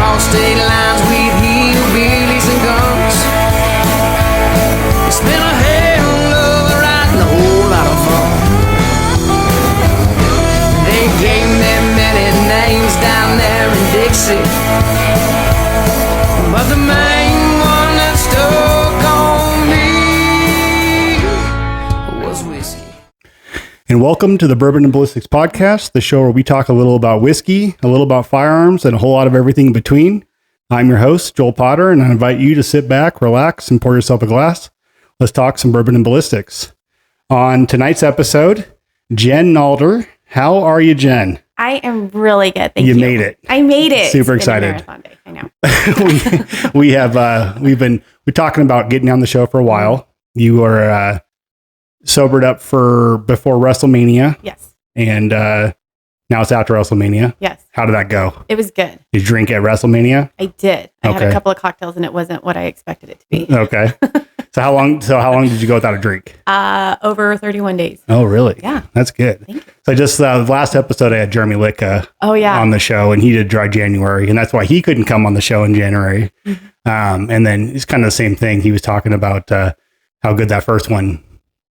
cross state lines with hillbillies and guns. It's been a hell of a ride and a whole lot of fun. They gave me many names down there in Dixie, but the main one that stuck on me was whiskey. And welcome to the Bourbon and Ballistics podcast, the show where we talk a little about whiskey, a little about firearms, and a whole lot of everything in between. I'm your host, Joel Potter, and I invite you to sit back, relax, and pour yourself a glass. Let's talk some bourbon and ballistics. On tonight's episode, Jen Nalder. How are you, Jen? I am really good. Thank you. You made it. I made it. Super It's been a excited. marathon day. I know. we're talking about getting on the show for a while. You are sobered up for before WrestleMania, Yes. and now it's after WrestleMania. Yes. How did that go? It was good. Did you drink at WrestleMania? I did. I had Okay. a couple of cocktails and it wasn't what I expected it to be. Okay. So how long did you go without a drink? Over 31 days. Oh, really? Yeah. That's good. Thank you. So just the last episode, I had Jeremy Licka Oh, yeah. on the show, and he did dry January, and that's why he couldn't come on the show in January. And then it's kind of the same thing. He was talking about how good that first one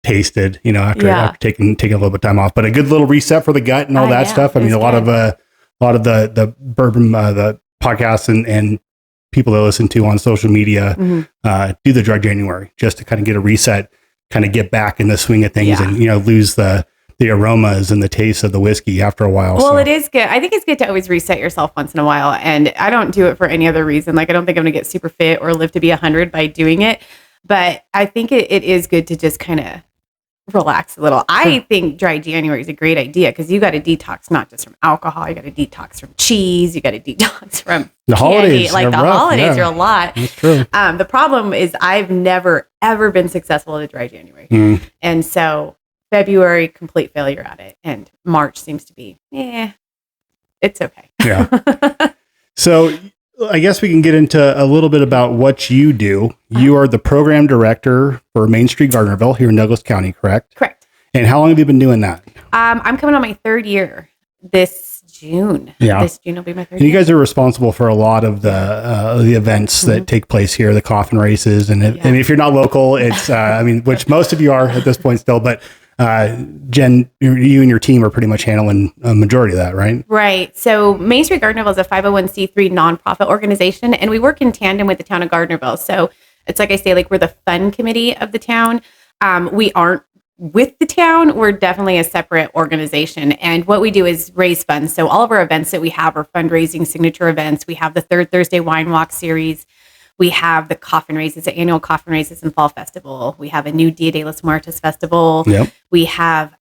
tasted, after taking a little bit of time off, but a good little reset for the gut and all that Yeah, stuff. I it mean, was a lot of the bourbon, the podcasts and people that listen to on social media do the dry January just to kind of get a reset, kind of get back in the swing of things, Yeah. and lose the aromas and the taste of the whiskey after a while. Well, it is good. I think it's good to always reset yourself once in a while. And I don't do it for any other reason. Like, I don't think I'm going to get super fit or live to be 100 by doing it. But I think it is good to just kind of relax a little. I think dry January is a great idea because you got to detox not just from alcohol. You got to detox from cheese. You got to detox from The holidays Like are the rough, holidays yeah. are a lot. That's true. The problem is I've never, ever been successful at a dry January. And so February, complete failure at it. And March seems to be, it's okay. Yeah. So I guess we can get into a little bit about what you do. You are the program director for Main Street Gardnerville here in Douglas County, correct? Correct. And how long have you been doing that? I'm coming on my third year this June. Yeah. This June will be my third And you year. guys are responsible for a lot of the events that take place here, the coffin races. And if you're not local, it's, which most of you are at this point still, but Jen, you and your team are pretty much handling a majority of that, right? Right. So Main Street Gardnerville is a 501c3 nonprofit organization, and we work in tandem with the town of Gardnerville. So it's like I say, like we're the fun committee of the town. We aren't with the town. We're definitely a separate organization. And what we do is raise funds. So all of our events that we have are fundraising signature events. We have the Third Thursday Wine Walk series. We have the coffin races, the annual coffin races and fall festival. We have a new Dia de los Muertos festival. Yep. We have,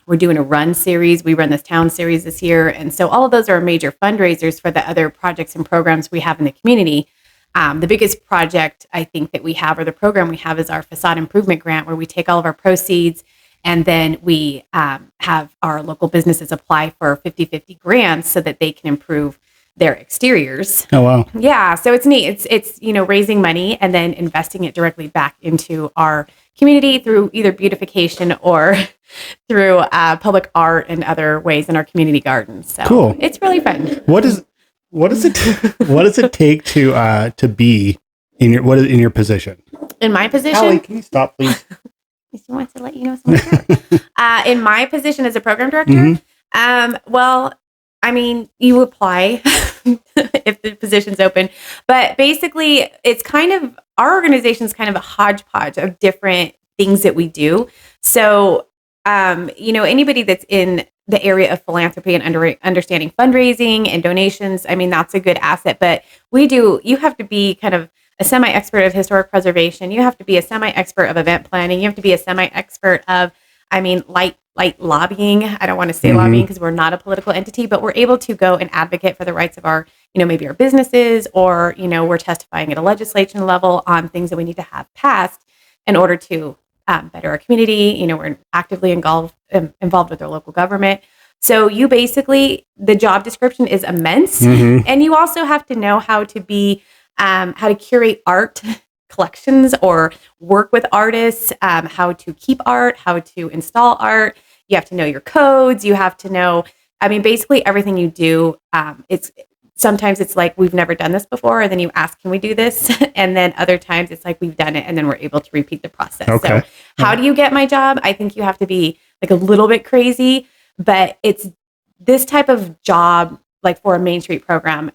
we're doing a run series. We run this town series this year. And so all of those are major fundraisers for the other projects and programs we have in the community. The biggest project I think that we have, or the program we have, is our facade improvement grant, where we take all of our proceeds and then we have our local businesses apply for 50-50 grants so that they can improve their exteriors. Oh, wow. Yeah. So it's neat. It's raising money and then investing it directly back into our community through either beautification or through public art and other ways in our community gardens. So Cool. It's really fun. What does it take to be in your position? In my position, Allie, can you stop, please? she wants to let you know something. In my position as a program director, well, I mean, you apply if the position's open, but basically it's kind of, our organization is kind of a hodgepodge of different things that we do. So, anybody that's in the area of philanthropy and understanding fundraising and donations, I mean, that's a good asset, but you have to be kind of a semi-expert of historic preservation. You have to be a semi-expert of event planning. You have to be a semi-expert of, light lobbying. I don't want to say lobbying because we're not a political entity, but we're able to go and advocate for the rights of our, maybe our businesses, or, we're testifying at a legislation level on things that we need to have passed in order to better our community. We're actively involved with our local government. So you basically, the job description is immense, and you also have to know how to curate art collections or work with artists, how to keep art, how to install art. You have to know your codes. You have to know, basically everything you do. It's sometimes it's like, we've never done this before. And then you ask, can we do this? And then other times it's like, we've done it. And then we're able to repeat the process. Okay. So how do you get my job? I think you have to be like a little bit crazy, but it's this type of job, like for a Main Street program.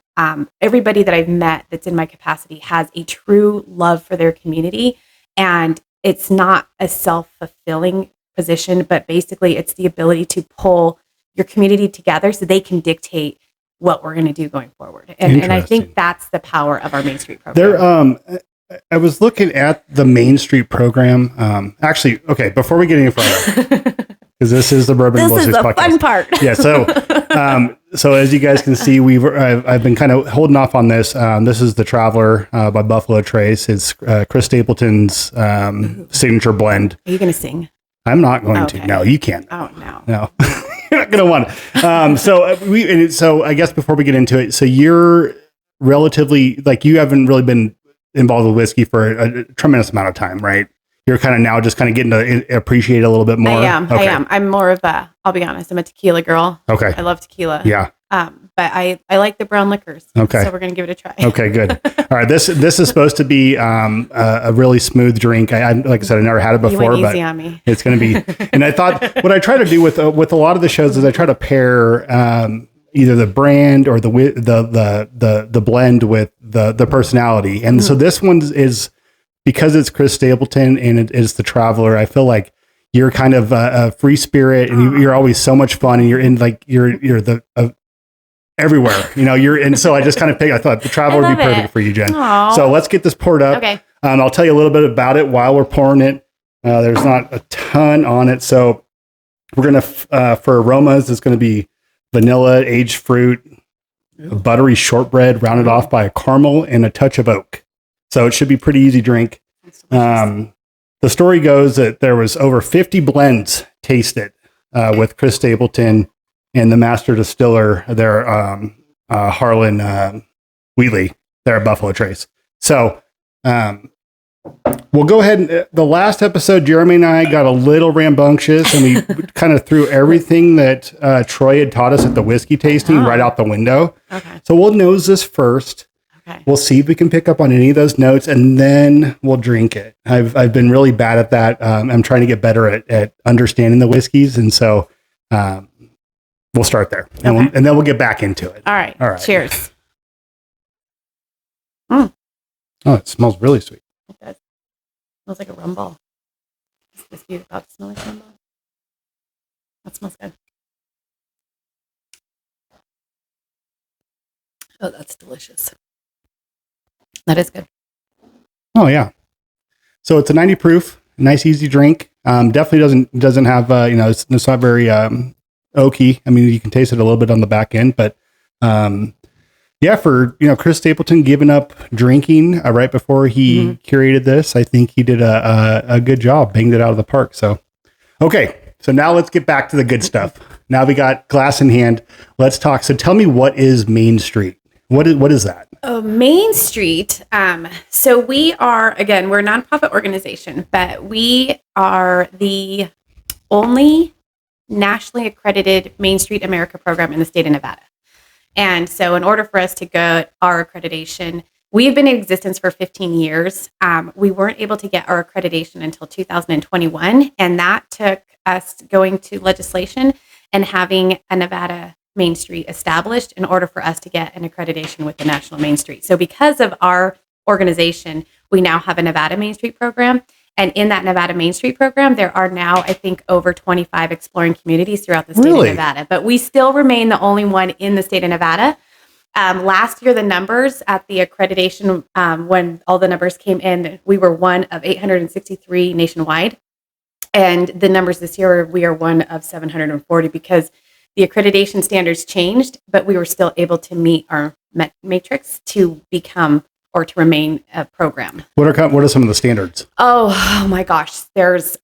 Everybody that I've met that's in my capacity has a true love for their community. And it's not a self-fulfilling position, but basically it's the ability to pull your community together so they can dictate what we're going to do going forward. And I think that's the power of our Main Street program. I was looking at the Main Street program. Actually, okay, before we get any further, because this is the Bourbon and This is the podcast. fun part. Yeah. So as you guys can see, I've been kind of holding off on this. This is the Traveler by Buffalo Trace. It's Chris Stapleton's signature blend. Are you going to sing? I'm not going to. No, you can't. Oh, no. No. You're not going to want it. So I guess before we get into it, so you're relatively, like, you haven't really been involved with whiskey for a tremendous amount of time, right? You're kind of now just kind of getting to appreciate it a little bit more. I am. I'm more of I'll be honest, I'm a tequila girl. Okay. I love tequila. Yeah. But I like the brown liquors. Okay. So we're going to give it a try. Okay, good. All right. This is supposed to be a really smooth drink. I like I said, I never had it You before, went but easy on me. it's going to be, and I thought what I try to do with a lot of the shows is I try to pair, either the brand or the blend with the personality. And so this one is, because it's Chris Stapleton and it is the Traveler, I feel like you're kind of a free spirit and you're always so much fun and you're in like, you're the, everywhere, and so I just kind of picked, I thought the Traveler would be perfect for you, Jen. Aww. So let's get this poured up. Okay. I'll tell you a little bit about it while we're pouring it. There's not a ton on it. So we're going to, for aromas, it's going to be vanilla, aged fruit, a buttery shortbread rounded off by a caramel and a touch of oak. So it should be a pretty easy drink. The story goes that there was over 50 blends tasted with Chris Stapleton and the master distiller there, Harlan Wheatley there at Buffalo Trace. So we'll go ahead and the last episode, Jeremy and I got a little rambunctious and we kind of threw everything that Troy had taught us at the whiskey tasting right out the window. Okay. So we'll nose this first. Okay. We'll see if we can pick up on any of those notes, and then we'll drink it. I've been really bad at that. I'm trying to get better at understanding the whiskeys, and so we'll start there, and then we'll get back into it. All right. Cheers. Oh, it smells really sweet. It does. Smells like a rum ball. Is this beer about to smell like a rum ball? That smells good. Oh, that's delicious. That is good. Oh yeah. So it's a 90 proof, nice easy drink. Definitely doesn't have it's not very oaky. I mean, you can taste it a little bit on the back end, but yeah, for Chris Stapleton giving up drinking right before he curated this, I think he did a good job, banged it out of the park. So okay, so now let's get back to the good stuff. Now we got glass in hand. Let's talk. So tell me, what is Main Street? What is that? Oh, Main Street. So we are, again, we're a nonprofit organization, but we are the only nationally accredited Main Street America program in the state of Nevada. And so in order for us to get our accreditation, we have been in existence for 15 years. We weren't able to get our accreditation until 2021. And that took us going to legislation and having a Nevada Main Street established in order for us to get an accreditation with the National Main Street. So because of our organization, we now have a Nevada Main Street program. And in that Nevada Main Street program, there are now, I think, over 25 exploring communities throughout the state of Nevada. But we still remain the only one in the state of Nevada. Last year, the numbers at the accreditation, when all the numbers came in, we were one of 863 nationwide. And the numbers this year, we are one of 740 because the accreditation standards changed, but we were still able to meet our matrix to become or to remain a program. What are some of the standards? Oh my gosh. There's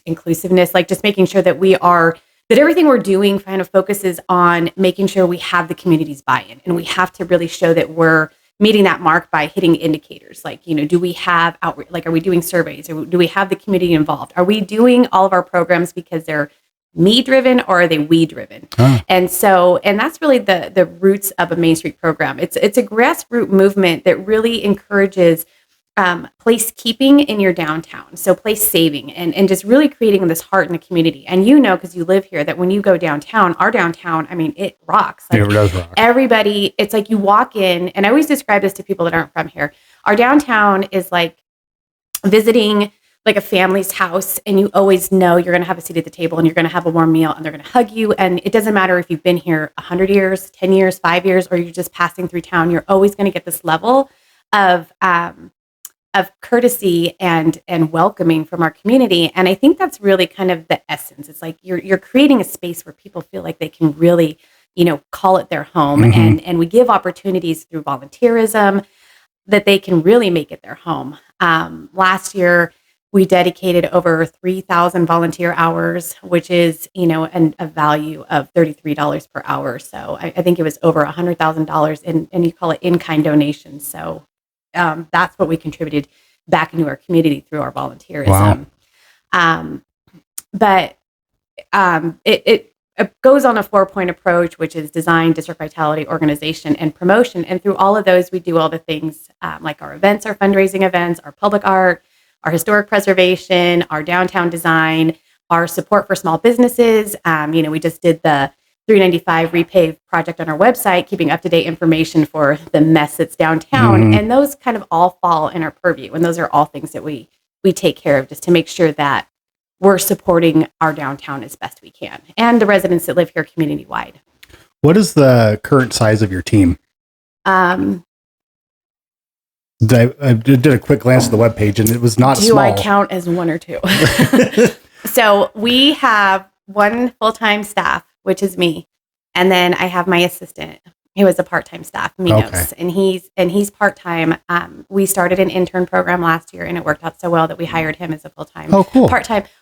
inclusiveness, like just making sure that that everything we're doing kind of focuses on making sure we have the community's buy-in. And we have to really show that we're meeting that mark by hitting indicators. Like, do we have outreach? Like, are we doing surveys? Or do we have the community involved? Are we doing all of our programs because they're me driven or are they we driven? And that's really the roots of a Main Street program. It's a grassroots movement that really encourages place keeping in your downtown. So place saving and just really creating this heart in the community. And because you live here, that when you go downtown, our downtown, I mean, it rocks. Like, it does rock. Everybody, it's like you walk in, and I always describe this to people that aren't from here. Our downtown is like visiting like a family's house, and you always know you're going to have a seat at the table and you're going to have a warm meal and they're going to hug you. And it doesn't matter if you've been here 100 years, 10 years, 5 years, or you're just passing through town, you're always going to get this level of courtesy and welcoming from our community. And I think that's really kind of the essence. It's like you're creating a space where people feel like they can really, call it their home. And we give opportunities through volunteerism that they can really make it their home. Last year, we dedicated over 3,000 volunteer hours, which is, a value of $33 per hour. So I think it was over $100,000 and you call it in-kind donations. So that's what we contributed back into our community through our volunteerism. Wow. It goes on a 4-point approach, which is design, district vitality, organization, and promotion. And through all of those, we do all the things like our events, our fundraising events, our public art, our historic preservation, our downtown design, our support for small businesses. We just did the 395 repave project on our website, keeping up-to-date information for the mess that's downtown. And those kind of all fall in our purview. And those are all things that we take care of just to make sure that we're supporting our downtown as best we can and the residents that live here community-wide. What is the current size of your team? I did a quick glance at the webpage and it was not small. Do I count as one or two? So we have one full-time staff, which is me. And then I have my assistant, who is a part-time staff, Minos, and he's part-time. We started an intern program last year, and it worked out so well that we hired him as a full-time,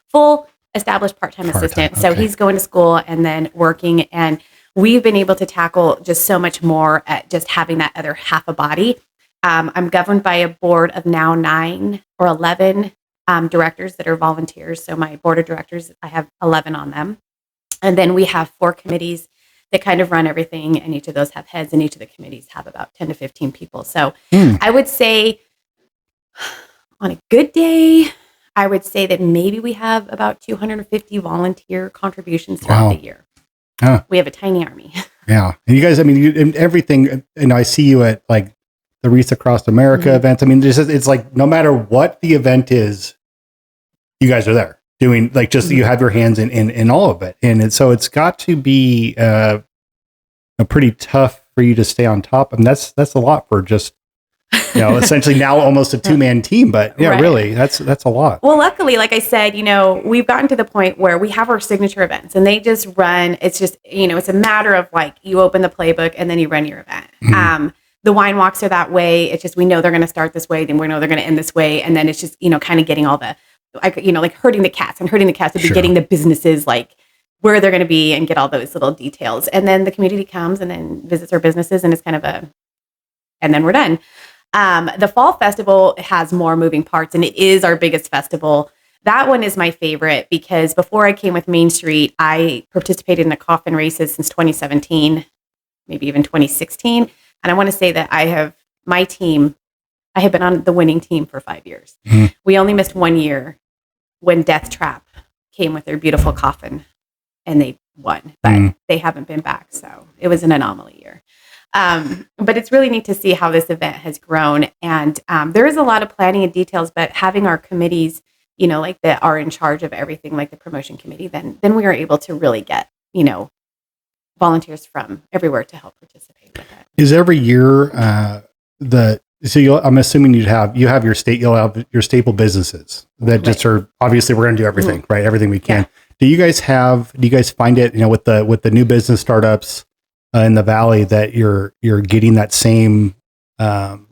full established part-time assistant. Okay. So he's going to school and then working, and we've been able to tackle just so much more at just having that other half a body. I'm governed by a board of now 9 or 11 directors that are volunteers. So my board of directors, I have 11 on them. And then we have 4 committees that kind of run everything, and each of those have heads, and each of the committees have about 10 to 15 people. So I would say on a good day, I would say that maybe we have about 250 volunteer contributions throughout the year. We have a tiny army. Yeah. And you guys, I mean, everything, I see you at like the Wreaths Across America events. I mean, it's like no matter what the event is, you guys are there. Doing like just you have your hands in all of it, and so it's got to be pretty tough for you to stay on top. And that's a lot for just essentially now almost a 2-man team. But yeah, really, that's a lot. Well, luckily, like I said, we've gotten to the point where we have our signature events, and they just run. It's just it's a matter of like you open the playbook and then you run your event. The wine walks are that way. It's just we know they're going to start this way, then we know they're going to end this way, and then it's just kind of getting all the like herding the cats would be getting the businesses like where they're going to be and get all those little details. And then the community comes and then visits our businesses, and it's kind of and then we're done. The fall festival has more moving parts, and it is our biggest festival. That one is my favorite because before I came with Main Street, I participated in the coffin races since 2017, maybe even 2016. And I want to say that I have been on the winning team for 5 years. We only missed 1 year when Death Trap came with their beautiful coffin and they won, but they haven't been back. So it was an anomaly year. But it's really neat to see how this event has grown. And there is a lot of planning and details, but having our committees, like that are in charge of everything, like the promotion committee, then we are able to really get, volunteers from everywhere to help participate with it. Is every year I'm assuming you'll have your staple businesses that just are obviously we're going to do everything, right? Everything we can. Yeah. Do you guys find it, with the new business startups in the Valley that you're getting that same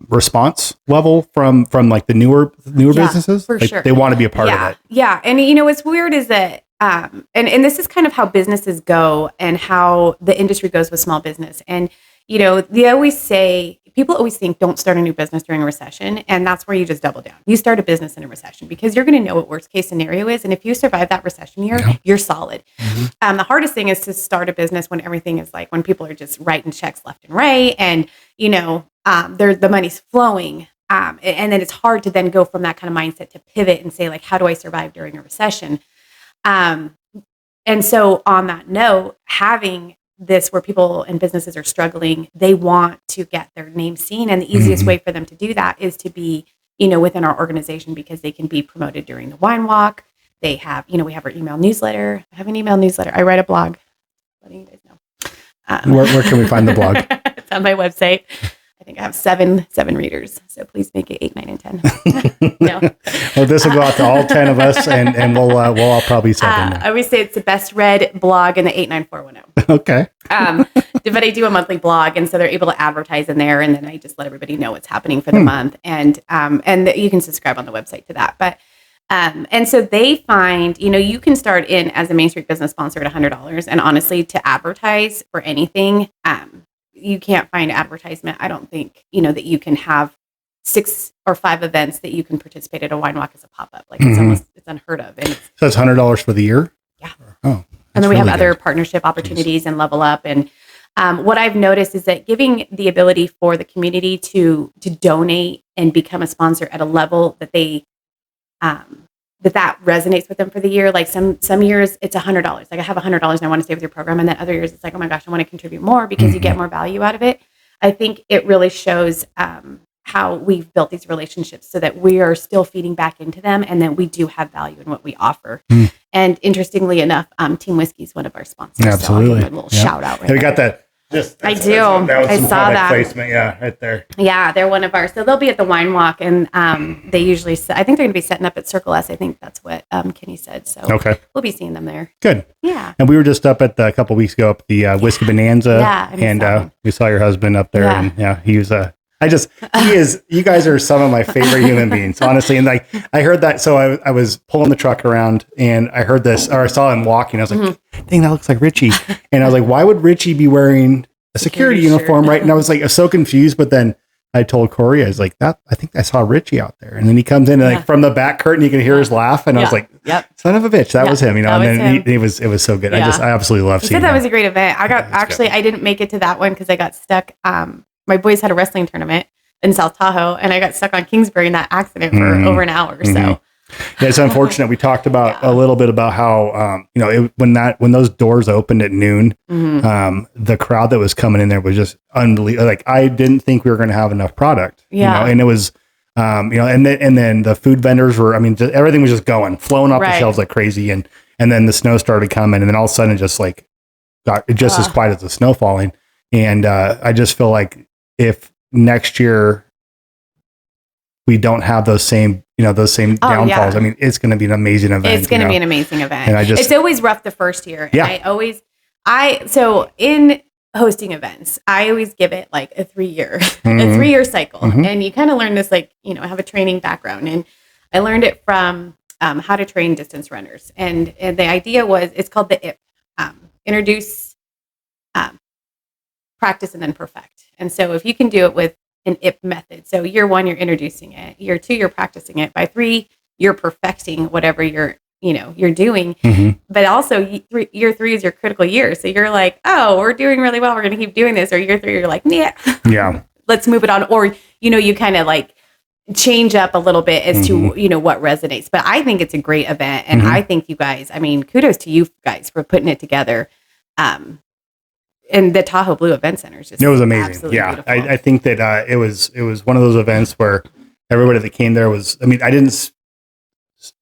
response level from like the newer businesses? For sure. They want to be a part of it. Yeah. And what's weird is that and this is kind of how businesses go and how the industry goes with small business. And they always say, people always think don't start a new business during a recession. And that's where you just double down. You start a business in a recession because you're going to know what worst case scenario is. And if you survive that recession year, you're solid. The hardest thing is to start a business when everything is like, when people are just writing checks left and right. And, the money's flowing. And then it's hard to then go from that kind of mindset to pivot and say, like, how do I survive during a recession? And so on that note, having this where people and businesses are struggling, they want to get their name seen. And the easiest way for them to do that is to be, within our organization, because they can be promoted during the wine walk. They have, we have our email newsletter. I have an email newsletter. I write a blog, letting you guys know. Where can we find the blog? It's on my website. I think I have seven readers. So please make it 8, 9, and 10. No. Well, this will go out to all 10 of us, and we'll all probably send them. I always say it's the best read blog in the 89410. Okay. But I do a monthly blog, and so they're able to advertise in there, and then I just let everybody know what's happening for the month, and you can subscribe on the website to that. But and so they find, you can start in as a Main Street business sponsor at $100, and honestly, to advertise for anything, you can't find advertisement. I don't think, that you can have 6 or 5 events that you can participate at a wine walk as a pop-up. Like it's unheard of. And so it's $100 for the year? Yeah. Oh, and then we have other partnership opportunities and Level Up. And what I've noticed is that giving the ability for the community to donate and become a sponsor at a level that they, that resonates with them for the year. Like some years it's $100. Like I have $100 and I want to stay with your program. And then other years it's like, oh my gosh, I want to contribute more because you get more value out of it. I think it really shows how we've built these relationships so that we are still feeding back into them and that we do have value in what we offer. And interestingly enough, Team Whiskey is one of our sponsors. Absolutely. So I'll give them a little shout out. We got that. I do. I saw that placement. Yeah, right there. Yeah, they're one of ours. So they'll be at the wine walk, and they usually, I think they're going to be setting up at Circle S. I think that's what Kenny said. So we'll be seeing them there. Good. Yeah. And we were just up at a couple weeks ago up at the Whiskey Bonanza. Yeah. And we saw your husband up there, and he was you guys are some of my favorite human beings, honestly. And like, I heard that. So I was pulling the truck around and I heard this, or I saw him walking. I was like, dang, that looks like Richie. And I was like, why would Richie be wearing a security uniform? Right. And I was like, so confused, but then I told Corey, I was like, I think I saw Richie out there. And then he comes in and like from the back curtain, you can hear his laugh. And I was like, son of a bitch. That was him, And then it was so good. I absolutely love seeing that. That was a great event. I didn't make it to that one because I got stuck. My boys had a wrestling tournament in South Tahoe and I got stuck on Kingsbury in that accident for over an hour. So yeah, it's unfortunate. We talked about a little bit about how, when those doors opened at noon, the crowd that was coming in there was just unbelievable. Like I didn't think we were going to have enough product, and it was, and then the food vendors were, everything was just flowing off the shelves like crazy. And then the snow started coming and then all of a sudden it just like got just as quiet as the snow falling. And I just feel like if next year we don't have those same downfalls, it's going to be an amazing event. It's going to be an amazing event. And it's always rough the first year. Yeah. And so in hosting events, I always give it like a 3-year cycle. And you kind of learn this, like, I have a training background and I learned it from how to train distance runners. And the idea was, it's called the IP, introduce, practice, and then perfect. And so if you can do it with an IP method, so year 1, you're introducing it, year 2, you're practicing it, by 3, you're perfecting whatever you're doing. But also year 3 is your critical year. So you're like, oh, we're doing really well, we're going to keep doing this. Or year 3, you're like, yeah, let's move it on. Or, you kind of like change up a little bit as to, what resonates. But I think it's a great event. And I think you guys, kudos to you guys for putting it together. And the Tahoe Blue Event Center is just, it was amazing. Yeah. I think that it was one of those events where everybody that came there was, I didn't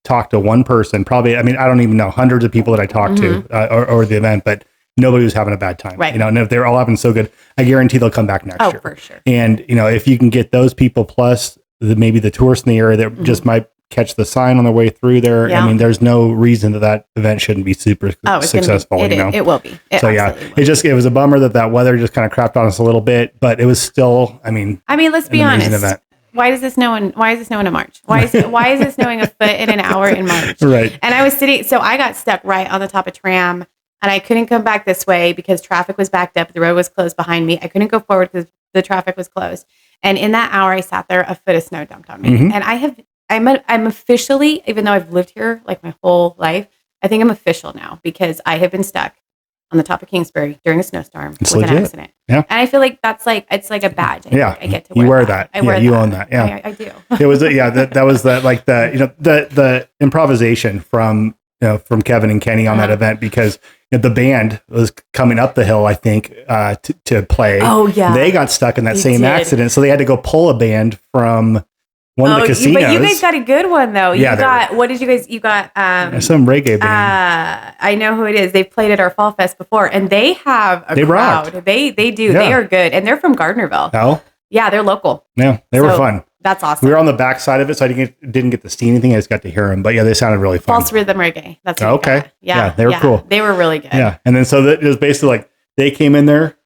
talk to one person, probably, I don't even know, hundreds of people that I talked to or the event, but nobody was having a bad time. Right. And if they're all having so good, I guarantee they'll come back next year. Oh, for sure. And, if you can get those people plus maybe the tourists in the area that just might catch the sign on their way through there. Yeah. There's no reason that event shouldn't be super successful. It will be. It was a bummer that weather just kind of crapped on us a little bit, but it was still, let's be honest. Event. Why is it snow in March? Why is it snowing a foot in an hour in March? Right. And I was sitting, so I got stuck right on the top of tram and I couldn't come back this way because traffic was backed up. The road was closed behind me. I couldn't go forward because the traffic was closed. And in that hour, I sat there, a foot of snow dumped on me. Mhm. And I'm officially, even though I've lived here like my whole life, I think I'm official now because I have been stuck on the top of Kingsbury during a snowstorm It's with legit. an accident. Yeah. And I feel like it's like a badge. I get to wear you wear that. that. I wear you that. own that. Yeah, I do. it was that was the improvisation from Kevin and Kenny on that event, because the band was coming up the hill, I think, to play. Oh yeah. They got stuck in that They same did. accident, so they had to go pull a band from one of the casinos. But you guys got a good one though. Yeah, What did you guys? You got some reggae band. I know who it is. They've played at our Fall Fest before, and they have a crowd. rocked. They do. Yeah. They are good, and they're from Gardnerville. No, Yeah, they're local. yeah, they were fun. That's awesome. We were on the back side of it, so I didn't get to see anything. I just got to hear them. But yeah, they sounded really fun. False rhythm reggae. That's what we Okay. got. Yeah, they were cool. They were really good. Yeah, and then so it was basically like they came in there.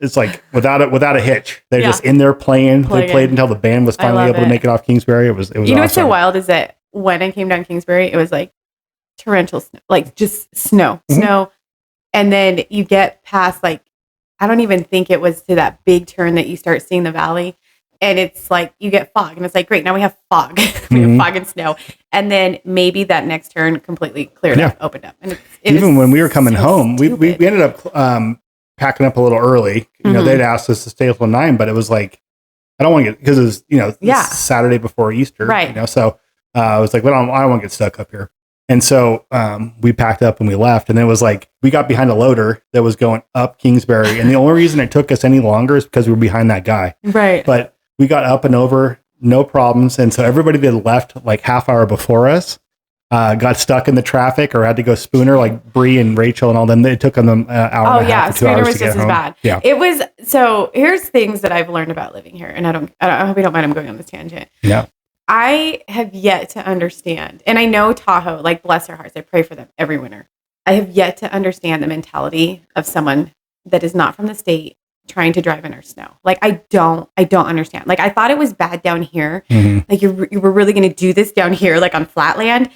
It's like without a hitch. They're just in there playing. They played until the band was finally able to make it off Kingsbury. It was. You know what's so wild is that when I came down Kingsbury, it was like torrential snow, like just snow, and then you get past like I don't even think it was to that big turn that you start seeing the valley. And it's like you get fog, and it's like great. Now we have fog, we have fog and snow, and then maybe that next turn completely cleared up, opened up. And even when we were coming home, we ended up packing up a little early. They'd asked us to stay till 9, but it was like I don't want to get because it was Saturday before Easter, right? So I was like, well, I don't want to get stuck up here, and so we packed up and we left. And it was like we got behind a loader that was going up Kingsbury, and the only reason it took us any longer is because we were behind that guy, right? But we got up and over, no problems. And so everybody that left like half hour before us got stuck in the traffic or had to go Spooner, like Bree and Rachel and all them. It took them an hour and a half to 2 Spooner hours was to get just as home. bad. Yeah. It was. So here's things that I've learned about living here. And I hope you don't mind I'm going on this tangent. Yeah. I have yet to understand, and I know Tahoe, like bless their hearts, I pray for them every winter. I have yet to understand the mentality of someone that is not from the state trying to drive in our snow. Like I don't understand. Like I thought it was bad down here. Like you were really going to do this down here, like on flatland.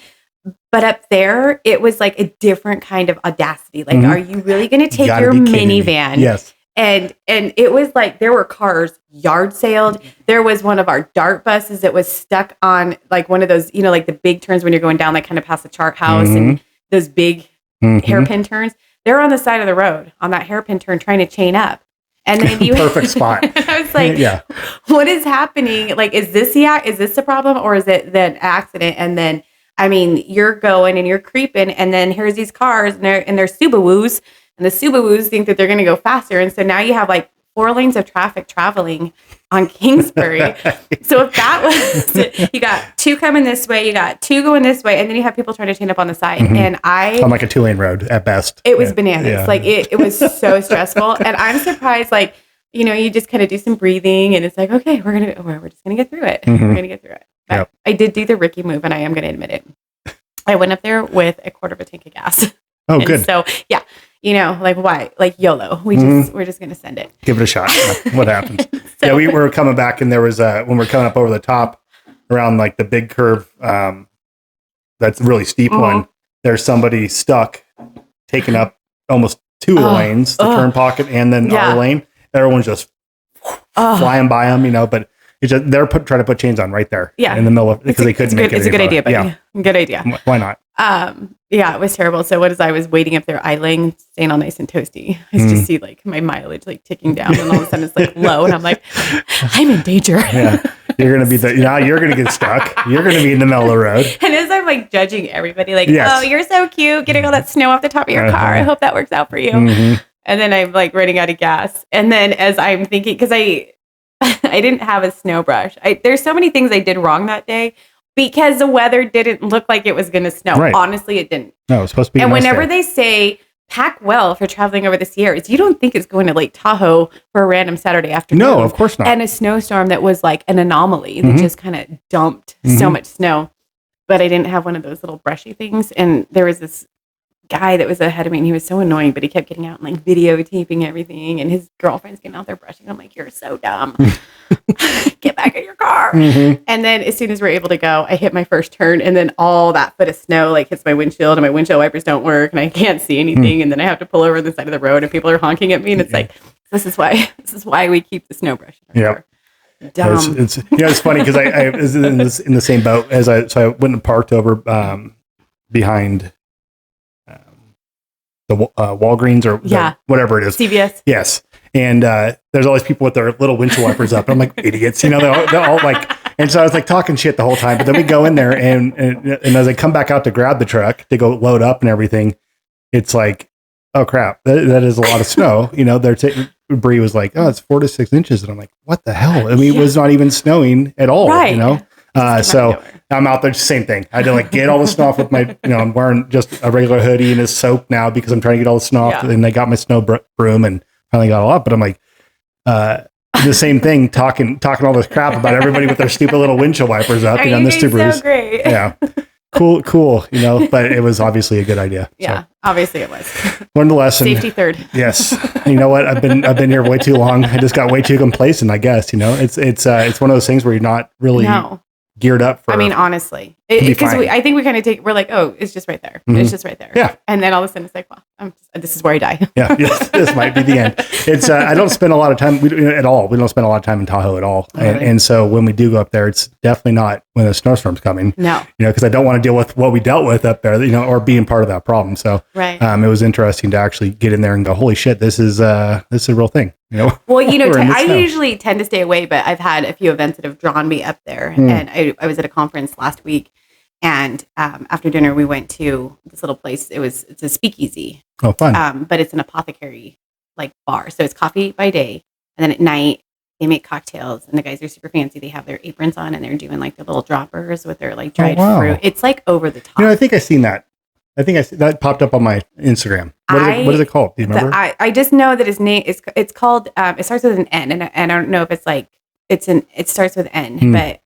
But up there, it was like a different kind of audacity. Like, are you really going to take your minivan? Yes. And it was like there were cars yard sailed. There was one of our dart buses that was stuck on like one of those, like the big turns when you're going down, like kind of past the chart house and those big hairpin turns. They're on the side of the road on that hairpin turn trying to chain up. And then perfect spot. I was like, what is happening? Like, is this the problem or is it the accident? And then, I mean, you're going and you're creeping and then here's these cars and they're Subarus and the Subarus think that they're going to go faster. And so now you have like 4 lanes of traffic traveling on Kingsbury. So if that was it, you got 2 coming this way, you got 2 going this way, and then you have people trying to chain up on the side. And on like a 2-lane road at best. It was bananas. Yeah. Like it was so stressful. And I'm surprised, like, you just kind of do some breathing and it's like, okay, we're just going to get through it. We're going to get through it. But I did do the Ricky move and I am going to admit it. I went up there with a quarter of a tank of gas. Oh, good. So yeah, like why? Like YOLO. We're just gonna send it. Give it a shot. What happens? So, we were coming back and there was when we're coming up over the top around like the big curve, that's a really steep one. There's somebody stuck, taking up almost 2 of the lanes, the turn pocket and then our lane. Everyone's just flying by them, but it's just, they're trying to put chains on right there in the middle of because they couldn't make it. It's a good idea, buddy. Good idea. Why not? It was terrible. So I was waiting up there idling, staying all nice and toasty. I just see like my mileage like ticking down and all of a sudden it's like low and I'm like, I'm in danger. Yeah. You're going to be you're going to get stuck. You're going to be in the middle of the road. And as I'm like judging everybody, like, oh, you're so cute, getting all that snow off the top of your car. I hope that works out for you. And then I'm like running out of gas. And then as I'm thinking, because I didn't have a snow brush. There's so many things I did wrong that day because the weather didn't look like it was going to snow. Right. Honestly, it didn't. No, it was supposed to be. And whenever they say pack well for traveling over the Sierras, you don't think it's going to Lake Tahoe for a random Saturday afternoon. No, of course not. And a snowstorm that was like an anomaly that just kind of dumped so much snow. But I didn't have one of those little brushy things. And there was this guy that was ahead of me and he was so annoying, but he kept getting out and like videotaping everything and his girlfriend's getting out there brushing. I'm like, you're so dumb. Get back in your car. Mhm. And then as soon as we're able to go, I hit my first turn, and then all that foot of snow like hits my windshield, and my windshield wipers don't work, and I can't see anything. And then I have to pull over the side of the road, and people are honking at me, and it's like, this is why we keep the snow brush in our car. Dumb. It's funny because I was in the same boat as I went and parked over behind the Walgreens or whatever it is. CVS. Yes. And there's all these people with their little windshield wipers up. I'm like, idiots, they're all like, and so I was like talking shit the whole time. But then we go in there and as I come back out to grab the truck to go load up and everything, it's like, oh crap, that is a lot of snow. Bree was like, oh, it's 4 to 6 inches. And I'm like, what the hell? I mean, it was not even snowing at all, So I'm out there, same thing. I had to like get all the snow off with my, I'm wearing just a regular hoodie and a soap now because I'm trying to get all the snow off. And I got my snow broom and finally got all up. But I'm like, the same thing, talking all this crap about everybody with their stupid little windshield wipers up, in the Subarus. So great. Yeah. Cool, but it was obviously a good idea. Yeah, so. Obviously it was. Learned a lesson. Safety third. Yes. You know what? I've been here way too long. I just got way too complacent, I guess. It's one of those things where you're not really geared up for. I mean, honestly, because I think we kind of we're like, oh, it's just right there. Mm-hmm. It's just right there. Yeah. And then all of a sudden it's like, well, this is where I die. Yeah. Yes, this might be the end. It's, I don't spend a lot of time at all. We don't spend a lot of time in Tahoe at all. Really? And so when we do go up there, it's definitely not when a snowstorm's coming. No. Because I don't want to deal with what we dealt with up there, or being part of that problem. So right. It was interesting to actually get in there and go, holy shit, this is a real thing. Well, I usually tend to stay away, but I've had a few events that have drawn me up there. And I was at a conference last week, and after dinner we went to this little place. It's a speakeasy. Oh, fun! But it's an apothecary like bar, so it's coffee by day, and then at night they make cocktails. And the guys are super fancy. They have their aprons on, and they're doing like their little droppers with their like dried fruit. It's like over the top. I think I've seen that. I think that popped up on my Instagram. What is it called? Do you remember? I just know that his name is. It's called. It starts with an N, and I don't know if it's like it starts with N, but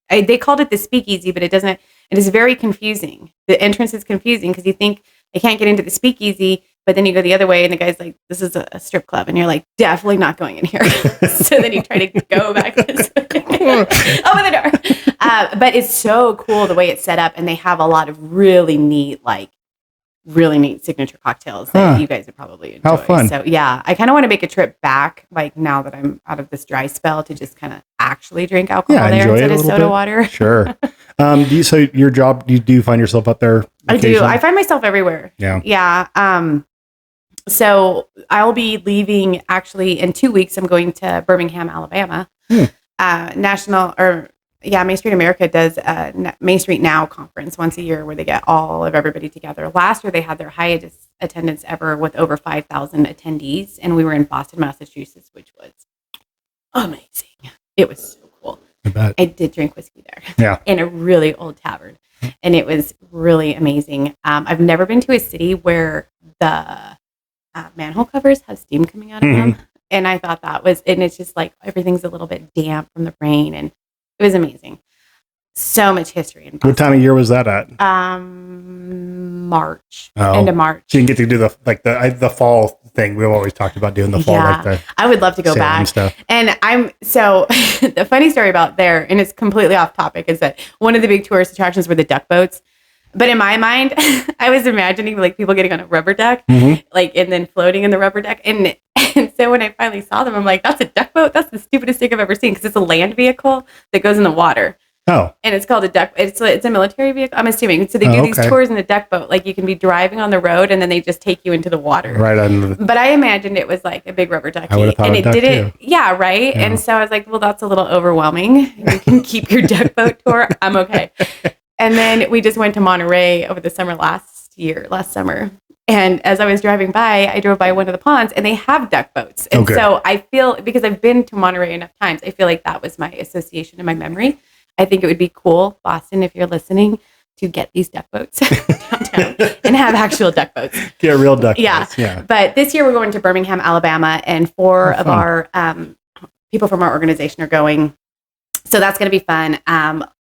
they called it the speakeasy, but it doesn't. It is very confusing. The entrance is confusing because you think I can't get into the speakeasy, but then you go the other way, and the guy's like, "This is a strip club," and you're like, "Definitely not going in here." So then you try to go back this way. Open the door. But it's so cool the way it's set up, and they have a lot of really neat signature cocktails that you guys would probably enjoy. How fun. So yeah, I kind of want to make a trip back, like now that I'm out of this dry spell, to just kind of actually drink alcohol there instead of soda water. Sure. So your job, do you find yourself out there occasionally? I do. I find myself everywhere. Yeah. Yeah. So I'll be leaving actually in 2 weeks. I'm going to Birmingham, Alabama. Main Street America does a Main Street Now conference once a year where they get all of everybody together. Last year they had their highest attendance ever with over 5,000 attendees, and we were in Boston, Massachusetts, which was amazing. It was so cool. I did drink whiskey there, in a really old tavern, and it was really amazing. I've never been to a city where the manhole covers have steam coming out of them, and I thought and it's just like everything's a little bit damp from the rain, and it was amazing. So much history in Boston. What time of year was that at? March. End of March. So you can get to do the fall thing. We've always talked about doing the fall. Yeah. I would love to go back. And the funny story about there, and it's completely off topic, is that one of the big tourist attractions were the duck boats. But in my mind, I was imagining like people getting on a rubber duck, and then floating in the rubber duck. And so when I finally saw them, I'm like, that's a duck boat? That's the stupidest thing I've ever seen, because it's a land vehicle that goes in the water. Oh. And it's called a duck. It's a military vehicle, I'm assuming. So they do these tours in the duck boat. Like you can be driving on the road, and then they just take you into the water. Right under the... But I imagined it was like a big rubber ducky. I would have thought and it did it. Yeah, right. Yeah. And so I was like, well, that's a little overwhelming. You can keep your duck boat tour. I'm okay. And then we just went to Monterey over the summer last summer. And as I was driving by, I drove by one of the ponds, and they have duck boats. And so I feel, because I've been to Monterey enough times, I feel like that was my association in my memory. I think it would be cool, Boston, if you're listening, to get these duck boats downtown and have actual duck boats. Get real duck boats. Yeah. But this year we're going to Birmingham, Alabama, and four of our people from our organization are going. So that's going to be fun.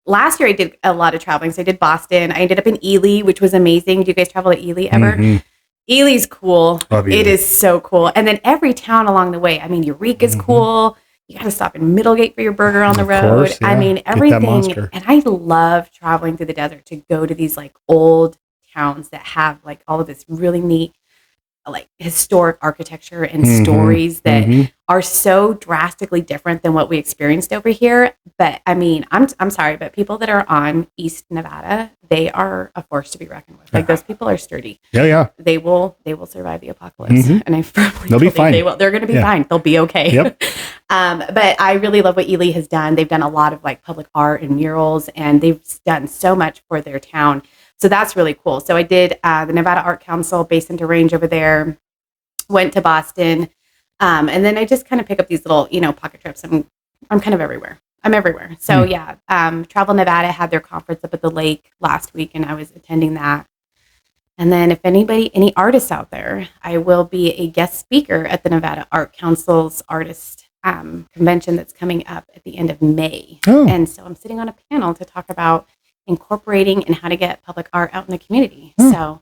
Last year I did a lot of traveling. So I did Boston. I ended up in Ely, which was amazing. Do you guys travel to Ely ever? Mm-hmm. Ely's cool. It is so cool. And then every town along the way. I mean, Eureka's cool. You got to stop in Middlegate for your burger on the road. Course, yeah. I mean, Get that everything. monster. And I love traveling through the desert to go to these like old towns that have like all of this really neat, like historic architecture and stories that are so drastically different than what we experienced over here. But I mean, I'm sorry, but people that are on East Nevada, they are a force to be reckoned with. Like those people are sturdy. Yeah. They will survive the apocalypse. And I firmly They'll be believe fine. they will. They're going to be fine. They'll be okay. Yep. But I really love what Ely has done. They've done a lot of like public art and murals, and they've done so much for their town. So that's really cool. So I did the Nevada Art Council Basin to Range over there, went to Boston, and then I just kind of pick up these little, pocket trips. I'm kind of everywhere. I'm everywhere. So Travel Nevada had their conference up at the lake last week, and I was attending that. And then if any artists out there, I will be a guest speaker at the Nevada Art Council's artist convention that's coming up at the end of May. Oh. And so I'm sitting on a panel to talk about incorporating and how to get public art out in the community. So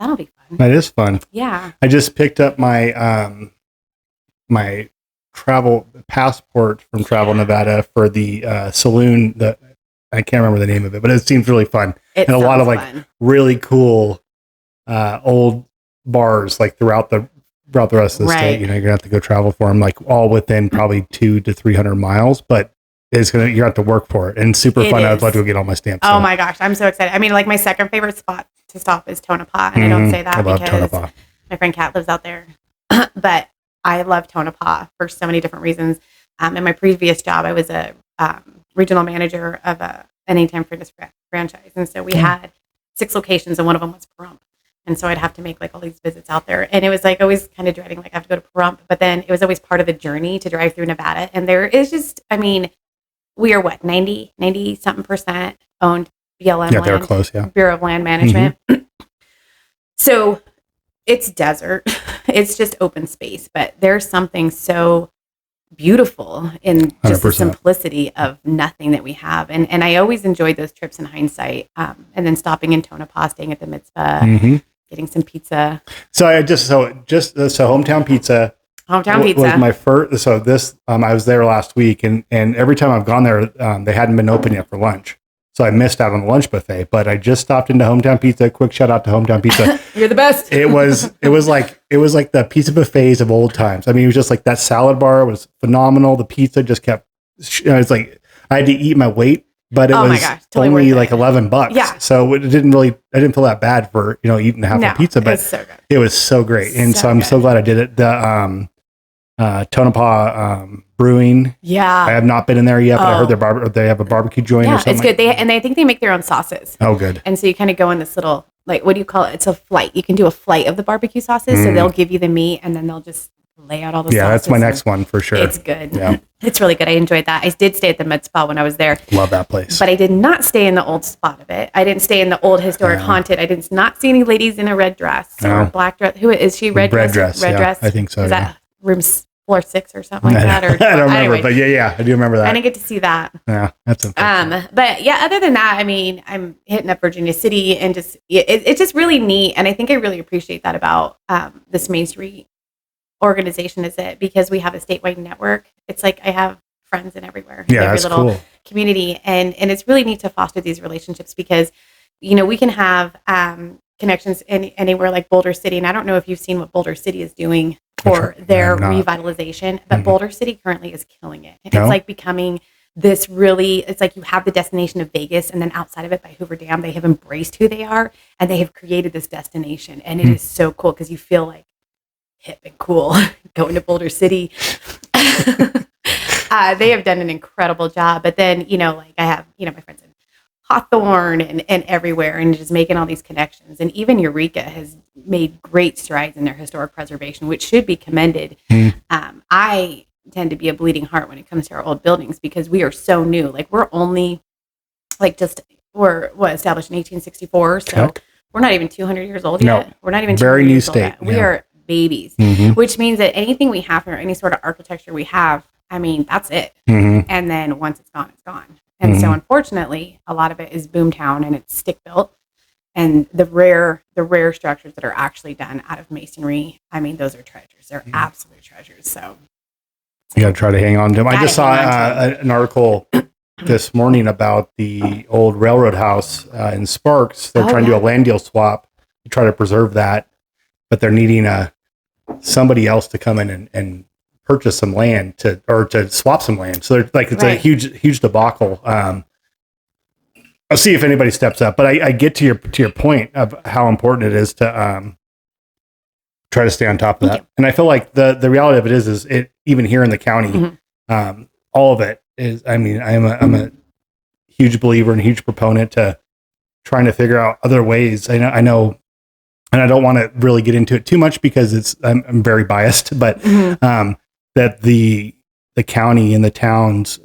that'll be fun. That is fun. Yeah. I just picked up my my travel passport from Travel Nevada for the saloon that I can't remember the name of it, but it seems really fun. It and a lot of like fun. really cool old bars like throughout the rest of the state. You're gonna have to go travel for them, like all within probably 200 to 300 miles, but you have to work for it, and super fun. I'd love to go get all my stamps. Oh my gosh, I'm so excited. I mean, like my second favorite spot to stop is Tonopah, and I don't say that because my friend Kat lives out there, but I love Tonopah for so many different reasons. In my previous job, I was a regional manager of an Anytime Fitness franchise, and so we had 6 locations, and one of them was Pahrump. And so I'd have to make like all these visits out there. And it was like always kind of dreading, like I have to go to Pahrump, but then it was always part of the journey to drive through Nevada. And there is just, I mean, we are 90 something % owned BLM land. Yeah, they're close, yeah. Bureau of Land Management. So it's desert. It's just open space, but there's something so beautiful in just 100%. the simplicity of nothing that we have. And I always enjoyed those trips in hindsight. And then stopping in Tonopah, staying at the mitzvah, getting some pizza. So hometown pizza. Hometown pizza was my first. So this, I was there last week, and every time I've gone there, they hadn't been open yet for lunch. So I missed out on the lunch buffet, but I just stopped into Hometown Pizza. Quick shout out to Hometown Pizza. You're the best. It was like the pizza buffets of old times. I mean, it was just like that salad bar was phenomenal. The pizza just kept, it's like I had to eat my weight, but it was only like $11. Yeah. So I didn't feel that bad for, eating half a pizza, but it was so great. And so I'm so glad I did it. The Tonopah Brewing. Yeah. I have not been in there yet, but I heard they have a barbecue joint or something. It's good. I think they make their own sauces. Oh, good. And so you kind of go in this little, like, what do you call it? It's a flight. You can do a flight of the barbecue sauces. So they'll give you the meat and then they'll just lay out all the sauces. Yeah, that's my next one for sure. It's good. Yeah. It's really good. I enjoyed that. I did stay at the Med Spa when I was there. Love that place. But I did not stay in the old spot of it. I didn't stay in the old historic haunted. I did not see any ladies in a red dress or a black dress. Who is she? Red dress? Red dress? I think so. Is that room floor 6 or something like that? Or I don't remember, but yeah, I do remember that. I didn't get to see that. Yeah, that's unfortunate. But yeah, other than that, I mean, I'm hitting up Virginia City and just it's just really neat, and I think I really appreciate that about this Main Street organization is it because we have a statewide network. It's like I have friends in everywhere, yeah, every that's little cool. community, and it's really neat to foster these relationships because we can have connections anywhere like Boulder City, and I don't know if you've seen what Boulder City is doing for their revitalization, but Boulder City currently is killing it. It's like becoming this really, it's like you have the destination of Vegas, and then outside of it by Hoover Dam, they have embraced who they are, and they have created this destination, and it is so cool because you feel like hip and cool going to Boulder City. They have done an incredible job, but then, like I have, my friends in Hawthorne and everywhere, and just making all these connections. And even Eureka has made great strides in their historic preservation, which should be commended. I tend to be a bleeding heart when it comes to our old buildings because we are so new. Like we're only we're established in 1864. So we're not even 200 years old yet. We're not even 200 years old yet. We are babies, which means that anything we have or any sort of architecture we have, I mean, that's it. And then once it's gone, it's gone. And so unfortunately, a lot of it is boomtown and it's stick built. And the rare structures that are actually done out of masonry, I mean, those are treasures. They're absolute treasures. So You got to try to hang on to them. I just saw hang on an article this morning about the old railroad house in Sparks. They're trying to do a land deal swap to try to preserve that, but they're needing somebody else to come in and purchase some land to swap some land. So they're like, it's a huge debacle. I'll see if anybody steps up, but I get to your point of how important it is to try to stay on top of that. And I feel like the reality of it is it, even here in the county, all of it is, I mean, I'm a huge believer and a huge proponent to trying to figure out other ways. I know, and I don't want to really get into it too much because I'm very biased, but that the county and the towns